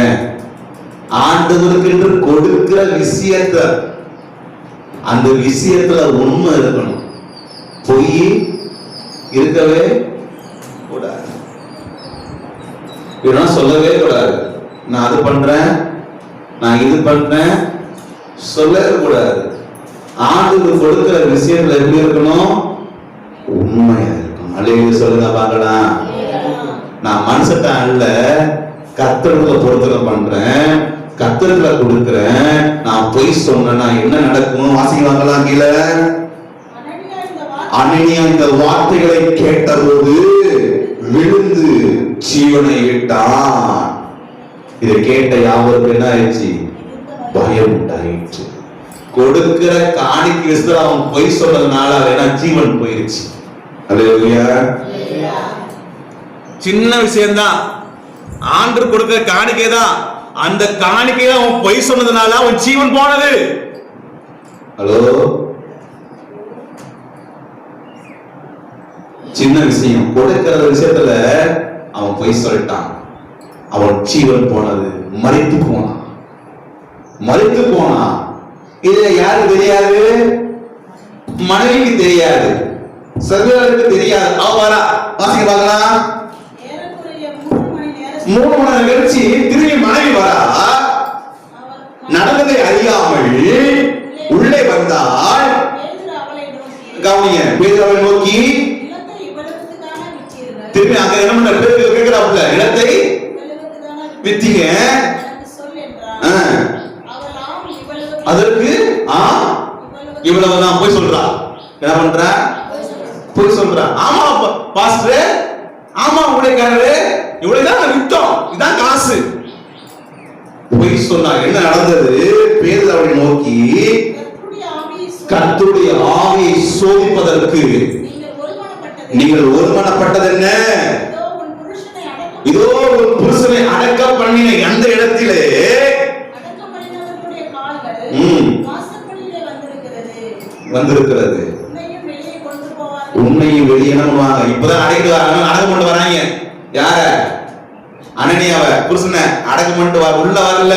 ஆண்டவருக்கு என்று கொடுக்கிற விஷயத்த, அந்த விஷயத்துல உண்மை இருக்கணும், பொய் இருக்கவே கூடாது. இதெல்லாம் சொல்லவே கூடாது. நான் அது பண்றேன், நான் இது பண்றேன் சொல்லவே கூடாது. ஆண்டவர் கொடுக்கிற விஷயத்துல எப்படி இருக்கணும்? உண்மையா இருக்கணும். அல்லேலூயா சொல்லுங்க பார்க்கலாம். நான் மனுஷட்ட அல்ல, கர்த்தருக்குள்ள பொறுத்தல பண்றேன், கர்த்தருக்குள்ள கொடுக்கிறேன். நான் பொய் சொன்னா என்ன நடக்கும்? வாசிக்கலாங்களா கீழே? அனனியா இந்த வார்த்தைகளை கேட்டபோது விழுந்து ஜீவனை விட்டான். இதை கேட்ட யாவருக்கு என்ன ஆயிடுச்சு? பயம் உண்டாயிடுச்சு. கொடுக்கிற காணிக்கை விஷயத்துல அவன் பொய் சொன்னதுனால அவன் ஜீவன் போயிருச்சு. அல்லேலூயா. சின்ன விஷயம்தான், ஆண்டவர் கொடுக்கிற காணிக்கை தான். அந்த காணிக்கையில அவன் பொய் சொன்னதுனால அவன் ஜீவன் போனது. ஹலோ, சின்ன விஷயம். கொடுக்கிற விஷயத்துல அவன் பொய் சொல்லிட்டான், அவன் ஜீவன் போனது. மரித்து போனான், மரித்து போனான். இது யாருக்கு தெரியாது? மனைவிக்கு தெரியாது, சகோதரருக்கு தெரியாது. அவ வரா, வாசிக்க பார்க்கலாம். 3 மணி நேரம் கழிச்சு திரும்பி மனைவி வரா. நடந்ததை அறியாமல் உள்ளே வந்தால், கவனிங்க, பேதுரு அவளை நோக்கி திரும்பி அங்க என்ன பண்ற? பேதுரு கேக்குறாப்ல, இடத்தை வித்தீங்க. அதற்கு இவ்வளவுதான் போய் சொல்றா. என்ன பண்ற? போய் சொல்றா. ஆமா பாஸ்டர், ஆமா ஊழியக்காரரே, இவ்வளவுதான் வித்தோம், இதான் காசு. போய் சொன்னா. என்ன நடந்தது? பேதுரு அவளை நோக்கி, கர்த்தருடைய ஆவியை சோதிப்பதற்கு நீங்கள் ஒருமனப்பட்டது என்ன? இதோ உன் புருஷனை அடக்கம் பண்ணின அந்த இடத்திலே வந்திருக்கிறது. உன்னையும் வெளியே பண்ணுவாங்க. இப்பதான் அடக்கம் கொண்டு வராங்க. யார? அனனியாவ, புருஷனை அடக்கம் பண்ணிட்டு வர. உள்ள வரல,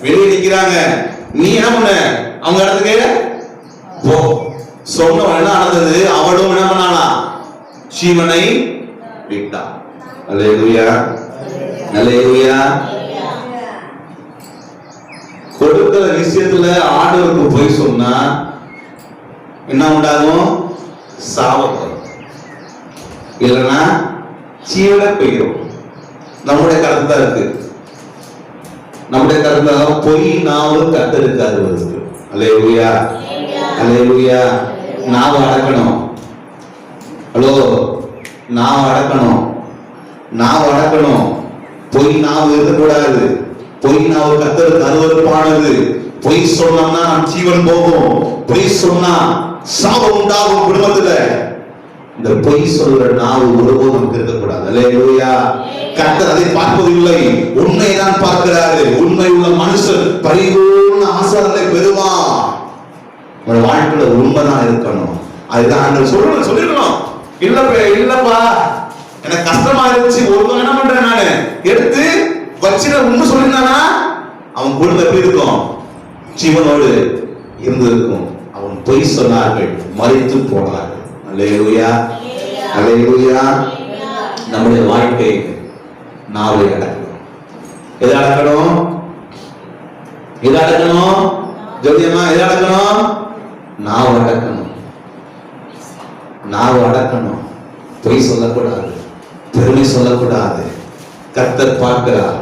வெளியே நிக்கிறாங்க. நீ என்ன பண்ண? அவங்க இடத்துக்கு போ சொன்ன. என்ன நடந்தது? அவளும் என்ன பண்ணாளா? ஜீவனை விட்டா. அல்லேலூயா, அல்லேலூயா. கொடுக்கிற விஷயத்துல ஆண்டவருக்கு போய் சொன்னா என்ன உண்டாகும்? சாபம். இல்லைன்னா ஜீவனை போயிடும். நம்முடைய கருத்து தான் இருக்கு. நம்முடைய கருத்தாக பொய் நாவு கர்த்தருக்கு அருவருப்பு. அல்லேலூயா, அல்லேலூயா. நாவு அடக்கணும். ஹலோ, நாவு அடக்கணும், நாவு அடக்கணும். பொய் நாவு இருக்கக்கூடாது. பொய் நாவு கர்த்தருக்கு அருவருப்பானது. பொய் சொன்னோம்னா நம் ஜீவன் போகும். பொய் சொன்னா சாபம் உண்டாகும் குடும்பத்துல. இந்த பொய் சொல்ற நாவு ஒருபோதும் இருக்கக்கூடாது. அல்லேலூயா. கர்த்தர் அதை பார்ப்பதில்லை, உண்மைதான் பார்க்கிறாரு. உண்மை உள்ள மனுஷன் பரிபூர்ண ஆசீர்வாதத்தை பெறுவான். உங்க வாழ்க்கையில உண்மைதான் இருக்கணும். அதுதான் ஆண்டவர் சொல்லிருக்கணும். இல்லப்பா எனக்கு கஷ்டமா இருந்துச்சு, ஒருத்தன் என்ன பண்றேன் நானு எடுத்து வச்சிட உண்மை சொல்லியிருந்தானா அவன் குடும்பம் எப்படி இருக்கும்? ஜீவனோடு இருந்திருக்கும். அவன் பொய் சொன்னார்கள், மரித்து போனார்கள். அல்லேலூயா, அல்லேலூயா. நம்முடைய வாழ்க்கை நாவை அடக்கணும். எதை அடக்கணும்? எதை அடக்கணும்? ஜோதியம்மா, எதை அடக்கணும்? நாவை அடக்கணும். நாவை அடக்கணும். பொய் சொல்லக்கூடாது, பெருமை சொல்லக்கூடாது. கர்த்தர் பார்க்கிறார்.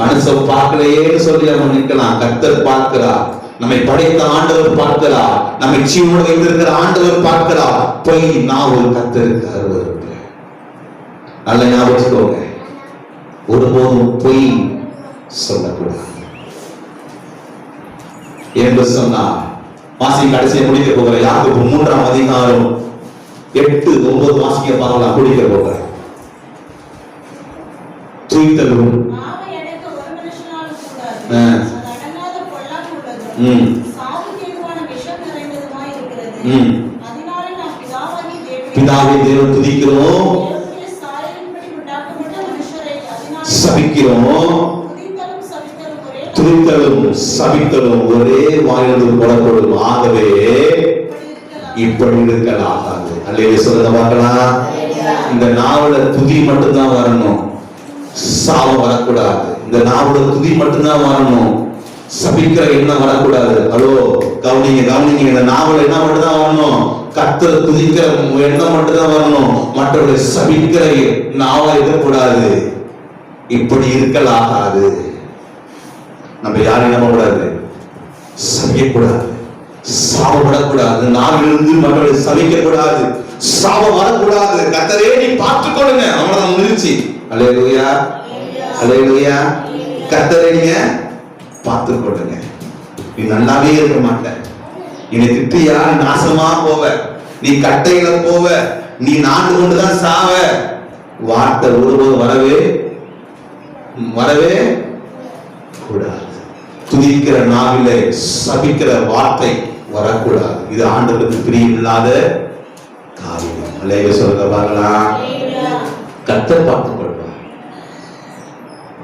மனுஷன் பார்க்கலையேன்னு சொல்லி அவன் நிற்கலாம். கர்த்தர் பார்க்கிறார். நம்மை படைத்த ஆண்டவர் பார்க்கிறார். நம்மை ஜீவனோடு வைத்திருக்கிற ஆண்டவர் பார்க்கிறார். பொய் நாவு கர்த்தருக்கு அருவருப்பு. நல்ல ஞாபகம், ஒருபோதும் பொய் சொல்லக்கூடாது என்று சொன்னார். வாசி கடைசியை முடிக்க போகிற யாக்கோபு 3ஆம் அதிகாரம் 8, 9 வாசிக்க பார்க்கலாம். குடிக்க போகிற தூய்த்தலும் பிதாவை தேவன் துதிக்கிறோம், சபிக்கிறோம். துதித்தலும் சபித்தலும் ஒரே வாயிலிருந்து புறப்படும். ஆகவே இப்படி இருக்கலாகாது. அல்லேலூயா சொல்றத பார்க்கலாம். இந்த நாவல துதி மட்டும்தான் வரணும். சாபம் வரக்கூடாது. இந்த நாவோட துதி மட்டும்தான் வரணும். சபிக்கிற எண்ணம் வரக்கூடாது. ஹலோ, கவனிங்க கவனிங்க. இந்த நாவல் என்ன மட்டும் தான் வரணும்? கர்த்தரை துதிக்கிற எண்ணம் மட்டும் தான் வரணும். மற்றவர்களை சபிக்கிற நாவல் இருக்கக்கூடாது. இப்படி இருக்கலாகாது. நம்ம யாரையும் நம்பக்கூடாது, சபிக்கக்கூடாது, சாபப்படக்கூடாது. நாவிலிருந்து மற்றவர்களை சபிக்க கூடாது, சாபம் வரக்கூடாது. கர்த்தரே நீ பார்த்துக் கொள்ளுங்க. அவ்வளவுதான் முடிஞ்சி. அல்லேலூயா அல்லேலூயா. கர்த்தரே நீங்க பார்த்துக் கொள்ளுங்க. நீ நல்லாவே இருக்க மாட்ட. என்னை திட்டியா நீ நாசமா போவ, நீ கட்டையில போவ, நீ நாண்டு கொண்டுதான் சாவ. வார்த்தை ஒருபோது வரவே வரவே கூடாது. துதிக்கிற நாவிலே சபிக்கிற வார்த்தை வரக்கூடாது. இது ஆண்டவருக்கு பிரியமில்லாத காரியம். அல்லேலூயா சொல்லுங்க பார்க்கலாம். கர்த்தர் பார்த்துக் கொள்வா.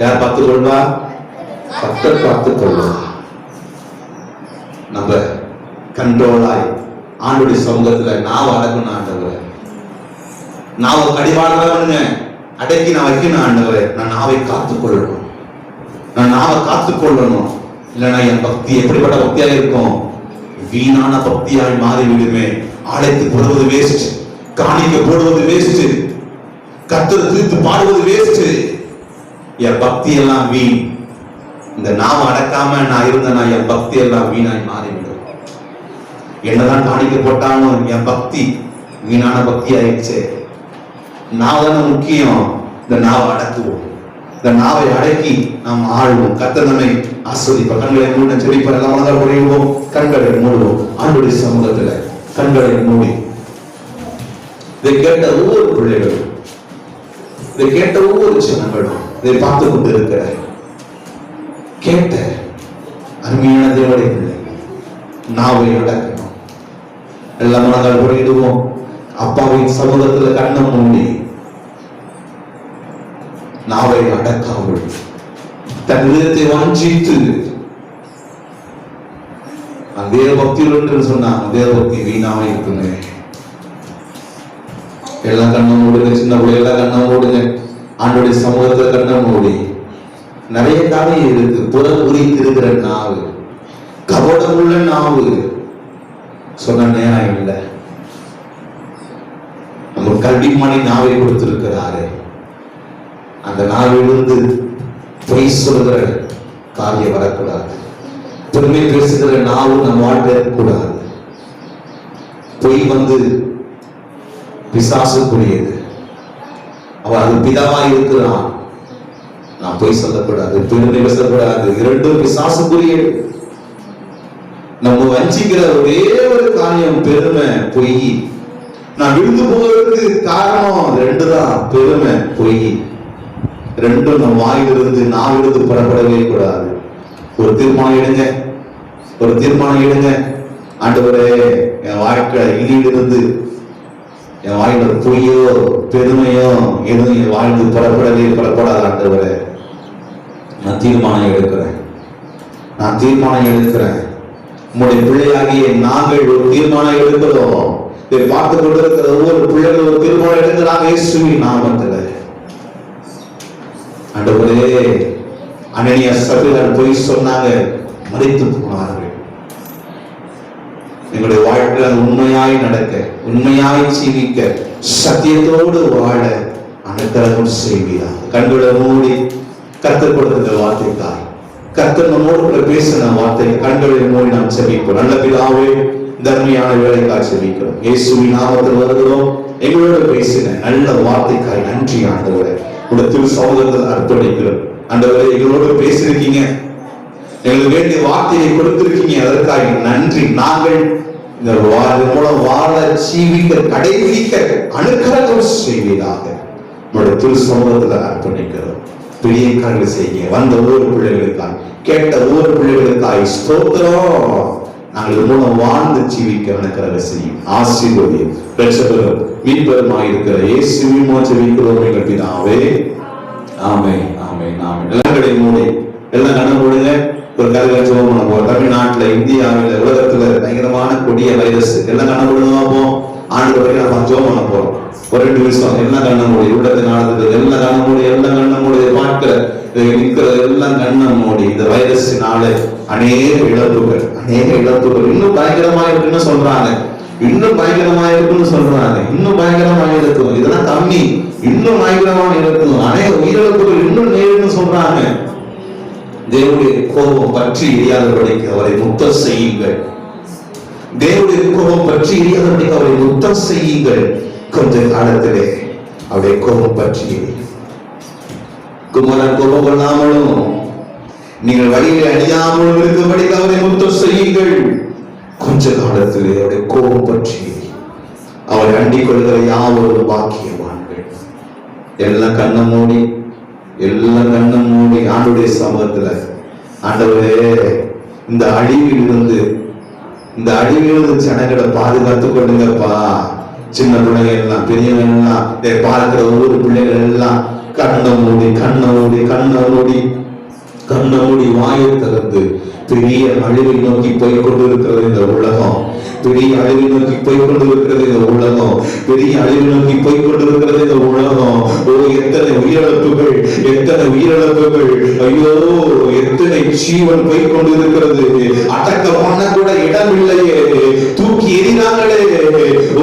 யார் பார்த்துக் கொள்வா? கர்த்தர் பார்த்துக் கொள்வா. நம்ம கண்ட்ரோலாய் ஆண்டுடைய சமூகத்துல நாவ அடக்கணும். ஆண்டவரே, நாவ கடிவாளங்க அடக்கி நான் வைக்கணும். ஆண்டவரே, நான் நாவை காத்துக்கொள்ளணும், நான் நாவை காத்துக்கொள்ளணும். இல்லைன்னா என் பக்தி எப்படிப்பட்ட பக்தியா இருக்கும்? வீணான பக்தியாய் மாறி விடுமே. ஆலயத்துக்கு போடுவது வேஸ்ட், காணிக்க போடுவது வேஸ்ட், கர்த்தரை தீர்த்து பாடுவது வேஸ்ட். என் பக்தி எல்லாம் வீண். இந்த நாவ அடக்காம நான் இருந்தேன்னா என் பக்தி எல்லாம் வீணாய் மாறிவிடும். என்னதான் காணிக்க போட்டாலும் என் பக்தி வீணான பக்தி ஆயிடுச்சு. நாவ தானே முக்கியம். இந்த நாவை அடக்குவோம். இந்த நாவை அடக்கி நாம் ஆழ்வோம். கர்த்தர் நம்மை ஆஸ்வதிப்பார். கண்களை மூட செபிப்பார். எல்லாம் மனதால் குறைவோம். கண்களை மூடுவோம். ஆண்டுடைய சமூகத்துல கண்களை மூடி இதை கேட்ட ஒவ்வொரு பிள்ளைகளும், இதை கேட்ட ஒவ்வொரு ஜனங்களும், இதை பார்த்து கொண்டு இருக்கிற கேட்ட அருமையான தேவனுடைய பிள்ளைகள் நாவை அடக்கணும். எல்லாம் மனதால் குறையிடுவோம். அப்பாவின் சமூகத்துல கண்ணை மூடி நாவை அடக்காமல் தன் விதத்தை வாஞ்சித்து வேத பக்தியில் என்று சொன்னான். வேத பக்தி வீணாம இருக்குங்க. எல்லாம் கண்ணை மூடுங்க. சின்ன பிள்ளைகள் கண்ணை மூடுங்க. ஆண்டுடைய சமூகத்துல கண்ணை மூடி நிறைய காரியம் இருக்கு. புற குறித்து இருக்கிற நாவு, கபடமுள்ள நாவு சொன்ன நேரம் இல்லை. நம்ம கல்விமணி நாவை கொடுத்திருக்கிறாரு. அந்த நாவிலிருந்து பொய் சொல்கிற காரியம் வரக்கூடாது. பெருமை பேசுகிற நாவு நம்ம வாழ்க்கை இருக்கக்கூடாது. பொய் வந்து பிசாசுக்குரியது. அவன் அது பிதாவாய் இருக்கிறான். நான் பொய் சொல்லக்கூடாது, பெருமை பேசக்கூடாது. இரண்டும் பிசாசுக்குரியது. நம்ம வஞ்சிக்கிற ஒரே ஒரு காரியம் பெருமை, பொய். நான் விழுந்து போவதற்கு காரணம் ரெண்டு தான், பெருமை, பொய். ரெண்டும் நம் வாயிலிருந்து நாவிலிருந்து புறப்படவே கூடாது. ஒரு தீர்மானம் எடுங்க, ஒரு தீர்மானம் எடுங்க. ஆண்டவரே, என் வாழ்க்கை இனியிலிருந்து என் வாயில பொய்யோ பெருமையோ எதுவும் என் வாழ்ந்து புறப்படாத. ஆண்டவரே, நான் தீர்மானம் எடுக்கிறேன், நான் தீர்மானம் எடுக்கிறேன். உங்களுடைய பிள்ளையாகிய நாங்கள் ஒரு தீர்மானம் எடுக்கிறோம். இதை பார்த்துக் கொண்டிருக்கிற ஒவ்வொரு பிள்ளைகள் ஒரு தீர்மானம் எடுக்கிறாங்க. இயேசுவின் நாமத்திலே ஆண்டவரே, அனனியா சபையார் பொய் சொன்னாங்க, மரித்து போனார்கள். எங்களுடைய வாழ்க்கையில் உண்மையாய் நடக்க, உண்மையாய் ஜீவிக்க, சத்தியத்தோடு வாழ அனுக்கிரகம் செய்வீராக. கண்களை மூடி கர்த்தர் கொடுத்த வார்த்தைக்காய், கர்த்தர் நம்மோடு பேசின வார்த்தை கண்களை மூடி நாம் செபிப்போம். நல்ல பிதாவே, தர்மியான வேலைக்காய் செபிக்கிறோம். இயேசுவின் நாமத்தில் வருகிறோம். எங்களோட பேசின நல்ல வார்த்தைக்காய் நன்றி ஆண்டவரே. உடைய திரு சமூகத்தில் அர்ப்பணிக்கிறோம். ஆண்டவரே, எங்களோடு பேசியிருக்கீங்க, எங்களுக்கு வேண்டிய வார்த்தையை கொடுத்திருக்கீங்க, அதற்காக நன்றி. நாங்கள் இந்த மூலம் வாழ, ஜீவிக்க, கடைபிடிக்க அனுக்கிரகம் செய்வீராக. உடைய திரு சமூகத்தில் அர்ப்பணிக்கிறோம். பெரிய காரியங்களை செய்யுங்க. வந்த ஒவ்வொரு பிள்ளைகளுக்காய், கேட்ட ஒவ்வொரு பிள்ளைகளுக்காய் ஸ்தோத்திரம். நாங்கள் இது மூலம் வாழ்ந்து ஜீவிக்க அனுக்கிரகம் செய்யும். ஆசீர்வதியும். ரட்சகரும் மீட்பருமாய் இருக்கிற இயேசுவின் மூலம் ஜெபிக்கிறோம் எங்கள் பிதாவே. ஆமென், ஆமென், ஆமென். எல்லாங்களை மூடி எல்லாம் கண்ண மூடுங்க. ஒரு கருவில ஜெபம் பண்ண போறோம். தமிழ்நாட்டுல, இந்தியாவில், உலகத்துல பயங்கரமான கொடிய வைரஸ். எல்லாம் கண்ண மூடுங்க. ஆண்டு வரைக்கும் நம்ம ஜெபம் பண்ண போறோம். ஒரு 2 நிமிஷம் எல்லாம் கண்ண மூடி, உள்ளத்தை நடந்தது எல்லாம் கண்ண மூடி, எல்லாம் கண்ண மூடி, பார்க்கிற நிற்கிறது எல்லாம் கண்ண மூடி. இந்த வைரஸினால அநேக இழப்புகள் இன்னும் பயங்கரமா இருக்குன்னு சொல்றாங்க, இன்னும் பயங்கரமா இருக்குன்னு சொல்றாங்க, இன்னும் பயங்கரமாக இருக்கும். இதெல்லாம் கம்மி, இன்னும் பயங்கரமாக இருக்கும். அநேக உயிரிழப்புகள் இன்னும் நேருன்னு சொல்றாங்க. தேவனுடைய கோபம் பற்றி எரியாதபடிக்கு அவரை முத்தம் செய்யுங்கள். தேவனுடைய கோபம் பற்றி எரியாதபடிக்கு அவரை முத்தம் செய்யுங்கள். கொஞ்ச காலத்திலே அவருடைய கோபம் பற்றி குமரன் கோபம் கொள்ளாமலும் நீங்கள் வழியில் அணியாமலும் இருக்கும்படிக்கு அவரை முத்தம் செய்யுங்கள். கொஞ்ச காலத்திலே அவருடைய கோபம் பற்றி அவரை அண்டிக் கொள்கிற யாவரும் பாக்கியவான்கள். எல்லாம் கண்ண மூடி, எல்லாம் கண்ண மூடி ஆண்டுடைய சமூகத்துல, ஆண்டவரே இந்த அழிவிலிருந்து ஜனங்களை பாதுகாத்து கொள்ளுங்கப்பா. சின்ன பிள்ளைங்க எல்லாம், பெரியவங்க எல்லாம், பார்க்கிற ஒவ்வொரு பிள்ளைகள் எல்லாம் கண்ண மூடி வாயை திறந்து பெரிய அழிவை நோக்கி போய் கொண்டிருக்கிறது இந்த உலகம். பெரிய அழிவை நோக்கி போய் கொண்டிருக்கிறது இந்த உலகம். பெரிய அழிவை நோக்கி போய் கொண்டிருக்கிறது இந்த உலகம். ஓ, எத்தனை உயிரிழப்புகள்! ஐயோ, எத்தனை ஜீவன் போய் கொண்டிருக்கிறது. அடக்க பண்ண கூட இடம் இல்லையே, தூக்கி எறினாங்களே. ஓ,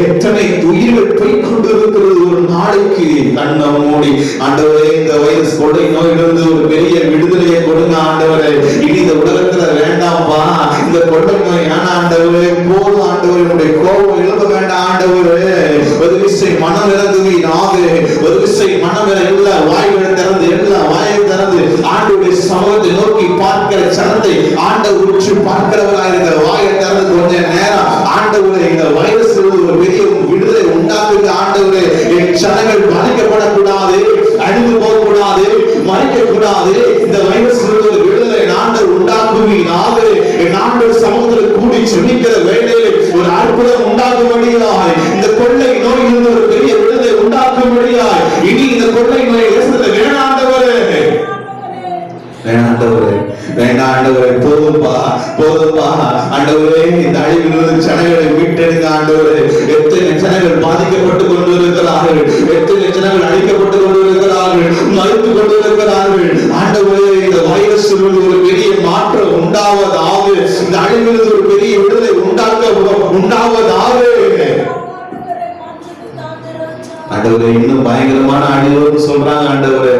எத்தனை உயிர்கள் போய் கொண்டிருக்கிறது ஒரு நாளைக்கு. கண்ண மூடி, ஆண்டவரே இந்த வைரஸ் கொள்ளை நோயிலிருந்து ஒரு பெரிய விடுதலையை கொடுங்க ஆண்டவரே. இனி இந்த உலகத்துல வேண்டாம்பா இந்த கொள்ளை நோய். ஆனா ஆண்டவரே போதும் ஆண்டவரே, உங்களுடைய கோபம் எழுத வேண்டாம் ஆண்டவரே. ஒரு விசை மனம் இறங்குவீனாக, ஒரு விசை மனம் எல்லா வாய்களை திறந்து, எல்லா வாயை திறந்து ஆண்டவருடைய சமூகத்தை நோக்கி பார்க்கிற சனத்தை ஆண்டவர் உற்று பார்க்கிறவராக இருக்கிற வாயை திறந்து கொஞ்ச நேரம் ஆண்டவரே இந்த வைரஸ் ஒரு பெரிய விடுதலை உண்டாக்குங்க ஆண்டவரே. என் சனங்கள் பாதிக்கப்படக்கூடாது, அழிந்து போகக்கூடாது, மறைக்கக்கூடாது. இந்த வைரஸ் ஒரு விடுதலை ஆண்டவர் உண்டாக்குவீனாக. என் ஆண்டவர் சமூகத்தில் கூடி செபிக்கிற வேளையில் ஒரு அற்புதம் உண்டாக்கும்படியாய், இந்த கொள்ளை நோயிலிருந்து ஒரு பெரிய விடுதலை உண்டாக்கும்படியாய், இனி இந்த கொள்ளை நோயை வேண்டாம் ஆண்டவரே, போதும்பா ஆண்டவரே. இந்த அழிவிலிருந்து ஜனங்களை மீட்டெடுங்க ஆண்டவரே. எத்தனை ஜனங்கள் பாதிக்கப்பட்டு கொண்டிருக்கிறார்கள், எத்தனை ஜனங்கள் அழிக்கப்பட்டு கொண்டிருக்கிறார்கள், மறுத்து கொண்டிருக்கிறார்கள் ஆண்டவரே. இந்த வைரஸ் ஒரு பெரிய மாற்றம் உண்டாவதாக, இந்த அழிவிலிருந்து ஒரு பெரிய விடுதலை உண்டாவதாக ஆண்டவரே. இன்னும் பயங்கரமான அழிவுன்னு சொல்றாங்க ஆண்டவரே.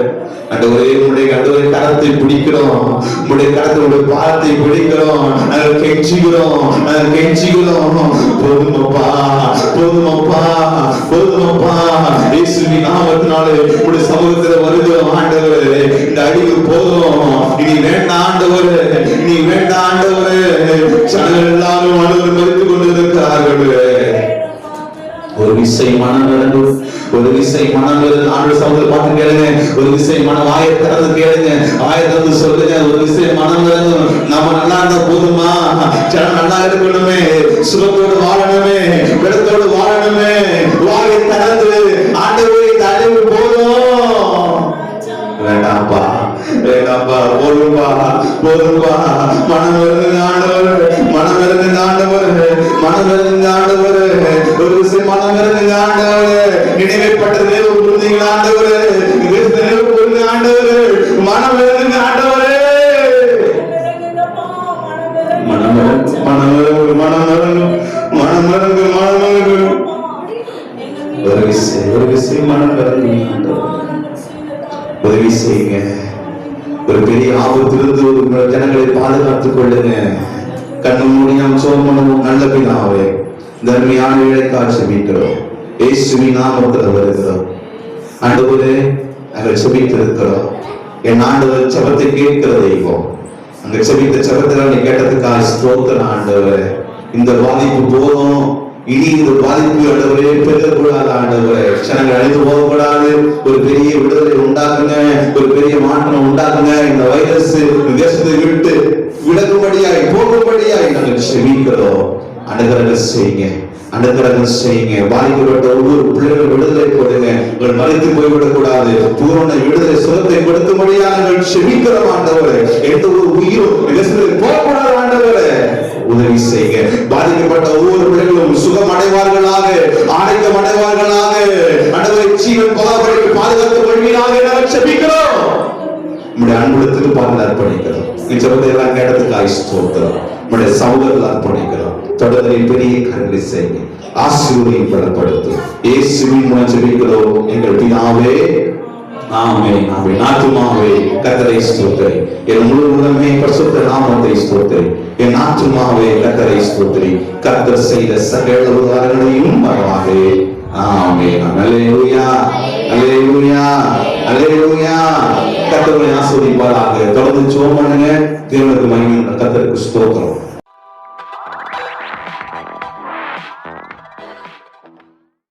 ஆண்டவரே, உங்களுடைய கரத்தை பிடிக்கிறோம், உங்களுடைய கரத்தை பாதத்தை பிடிக்கிறோம், நாங்கள் கெஞ்சுகிறோம். போதுமப்பா இயேசுவின் நாமத்தினாலே உங்களுடைய சமூகத்தில் வருகிறோம் ஆண்டவரே. இந்த அழிவு போதும், இனி வேண்டாம் ஆண்டவரே. ஜனங்கள் எல்லாரும் ஆண்டவர் மறித்து கொண்டிருக்கிறார்கள். ஒரு விசை மனம் நடந்து ஆண்டு சமூகத்தில் பார்த்து கேளுங்க. ஒரு விசை மனம் வாயை திறந்து கேளுங்க, வாயை திறந்து சொல்லுங்க. ஒரு விசை மனம் நடந்து நம்ம நல்லா இருந்தா போதுமா? ஜனம் நல்லா இருக்கணுமே, சுகத்தோடு வாழணுமே, விடத்தோடு வாழணுமே. வாயை திறந்து ஆண்டவரே இந்த அழிவு போதும், வேண்டாம்பா போதும்பா. மனம் வருங்க ஆண்டவர், ஒரு விஷயம் மனம் வருங்க ஆண்டவர். நினைவைப்பட்ட தேவ புரிந்தீங்க ஆண்டவர், நினைவு புரிந்து ஆண்டவர். மனம் வருங்க ஆண்டவரே, ஒரு விஷயம் மனம் வருங்க ஆண்டவர். உதவி செய்யுங்க. ஒரு பெரிய ஆபத்திலிருந்து ஜனங்களை பாதுகாத்துக் கொள்ளுங்க. கண்ணு மூடி நாம் சோமனும் நல்ல பிதாவே, தர்மியான வேலைக்காக செபிக்கிறோம். இயேசுவின் நாமத்தில் வருகிறோம் ஆண்டவரே. நாங்கள் செபித்திருக்கிறோம். என் ஆண்டவர் ஜெபத்தை கேட்கிற தெய்வம். அங்க செபித்த ஜெபத்தில் நீ கேட்டதுக்காக ஸ்தோத்திரம் ஆண்டவரே. இந்த பாதிப்பு போதும், இனி இந்த பாதிப்பு ஆண்டவரே பெருகக்கூடாது ஆண்டவரே. ஜனங்கள் அழிந்து போகக்கூடாது. ஒரு பெரிய விடுதலை உண்டாக்குங்க, ஒரு பெரிய மாற்றம் உண்டாக்குங்க. இந்த வைரஸ் தேசத்தை விட்டு விலகும்படியாய் போகும்படியாய் நாங்கள் செபிக்கிறோம். அனுகிரகம் செய்யுங்க. பாதிக்கப்பட்ட ஒவ்வொரு பிள்ளைகள் விடுதலை கொடுங்க. உங்கள் மறைத்து போய்விடக்கூடாது. பூரண விடுதலை சுகத்தை கொடுக்கும்படியாக நாங்கள் செபிக்கிறோம் ஆண்டவரே. எந்த ஒரு உயிரும் போகக்கூடாது ஆண்டவரே. உதவி செய்யுங்க. பாதிக்கப்பட்ட ஒவ்வொரு பிள்ளைகளும் சுகம் அடைவார்களாக, ஆரோக்கியம் வாழ்வார்களாக. ஆண்டவரே, ஜீவன் பராபரிக்கு பாதுகாத்து கொள்வீராக நாங்கள் ஜெபிக்கிறோம். நம்முடைய அன்புள்ள திருப்பாதத்தில் அர்ப்பணிக்கிறோம். இந்த ஜெபத்தை எல்லாம் கேட்டதுக்காக ஸ்தோத்திரம். நம்முடைய சகோதரர்கள் அர்ப்பணிக்கிறோம். தொடர்ந்து பெரிய கருணை செய்யுங்க, ஆசீர்வதியும் பலப்படுத்தும். இயேசுவின் மூலம் ஜெபிக்கிறோம் எங்கள் பிதாவே. ஆமென். ஆமென். ஆத்துமாவே கர்த்தரை ஸ்தோத்திரி, என் முழு உலகமே பரிசுத்த நாமத்தை ஸ்தோத்திரி. என் ஆத்துமாவே கர்த்தரை ஸ்தோத்திரி, கர்த்தர் செய்த சகல உபகாரங்களையும் மறவாதே. ஆமென். அல்லேலூயா, அல்லேலூயா, அல்லேலூயா. கர்த்தரை ஆசீர்வதிப்பாராக. தொடர்ந்து ஜெபம் பண்ணுங்க. தேவனுக்கு மகிமை. கர்த்தருக்கு ஸ்தோத்திரம்.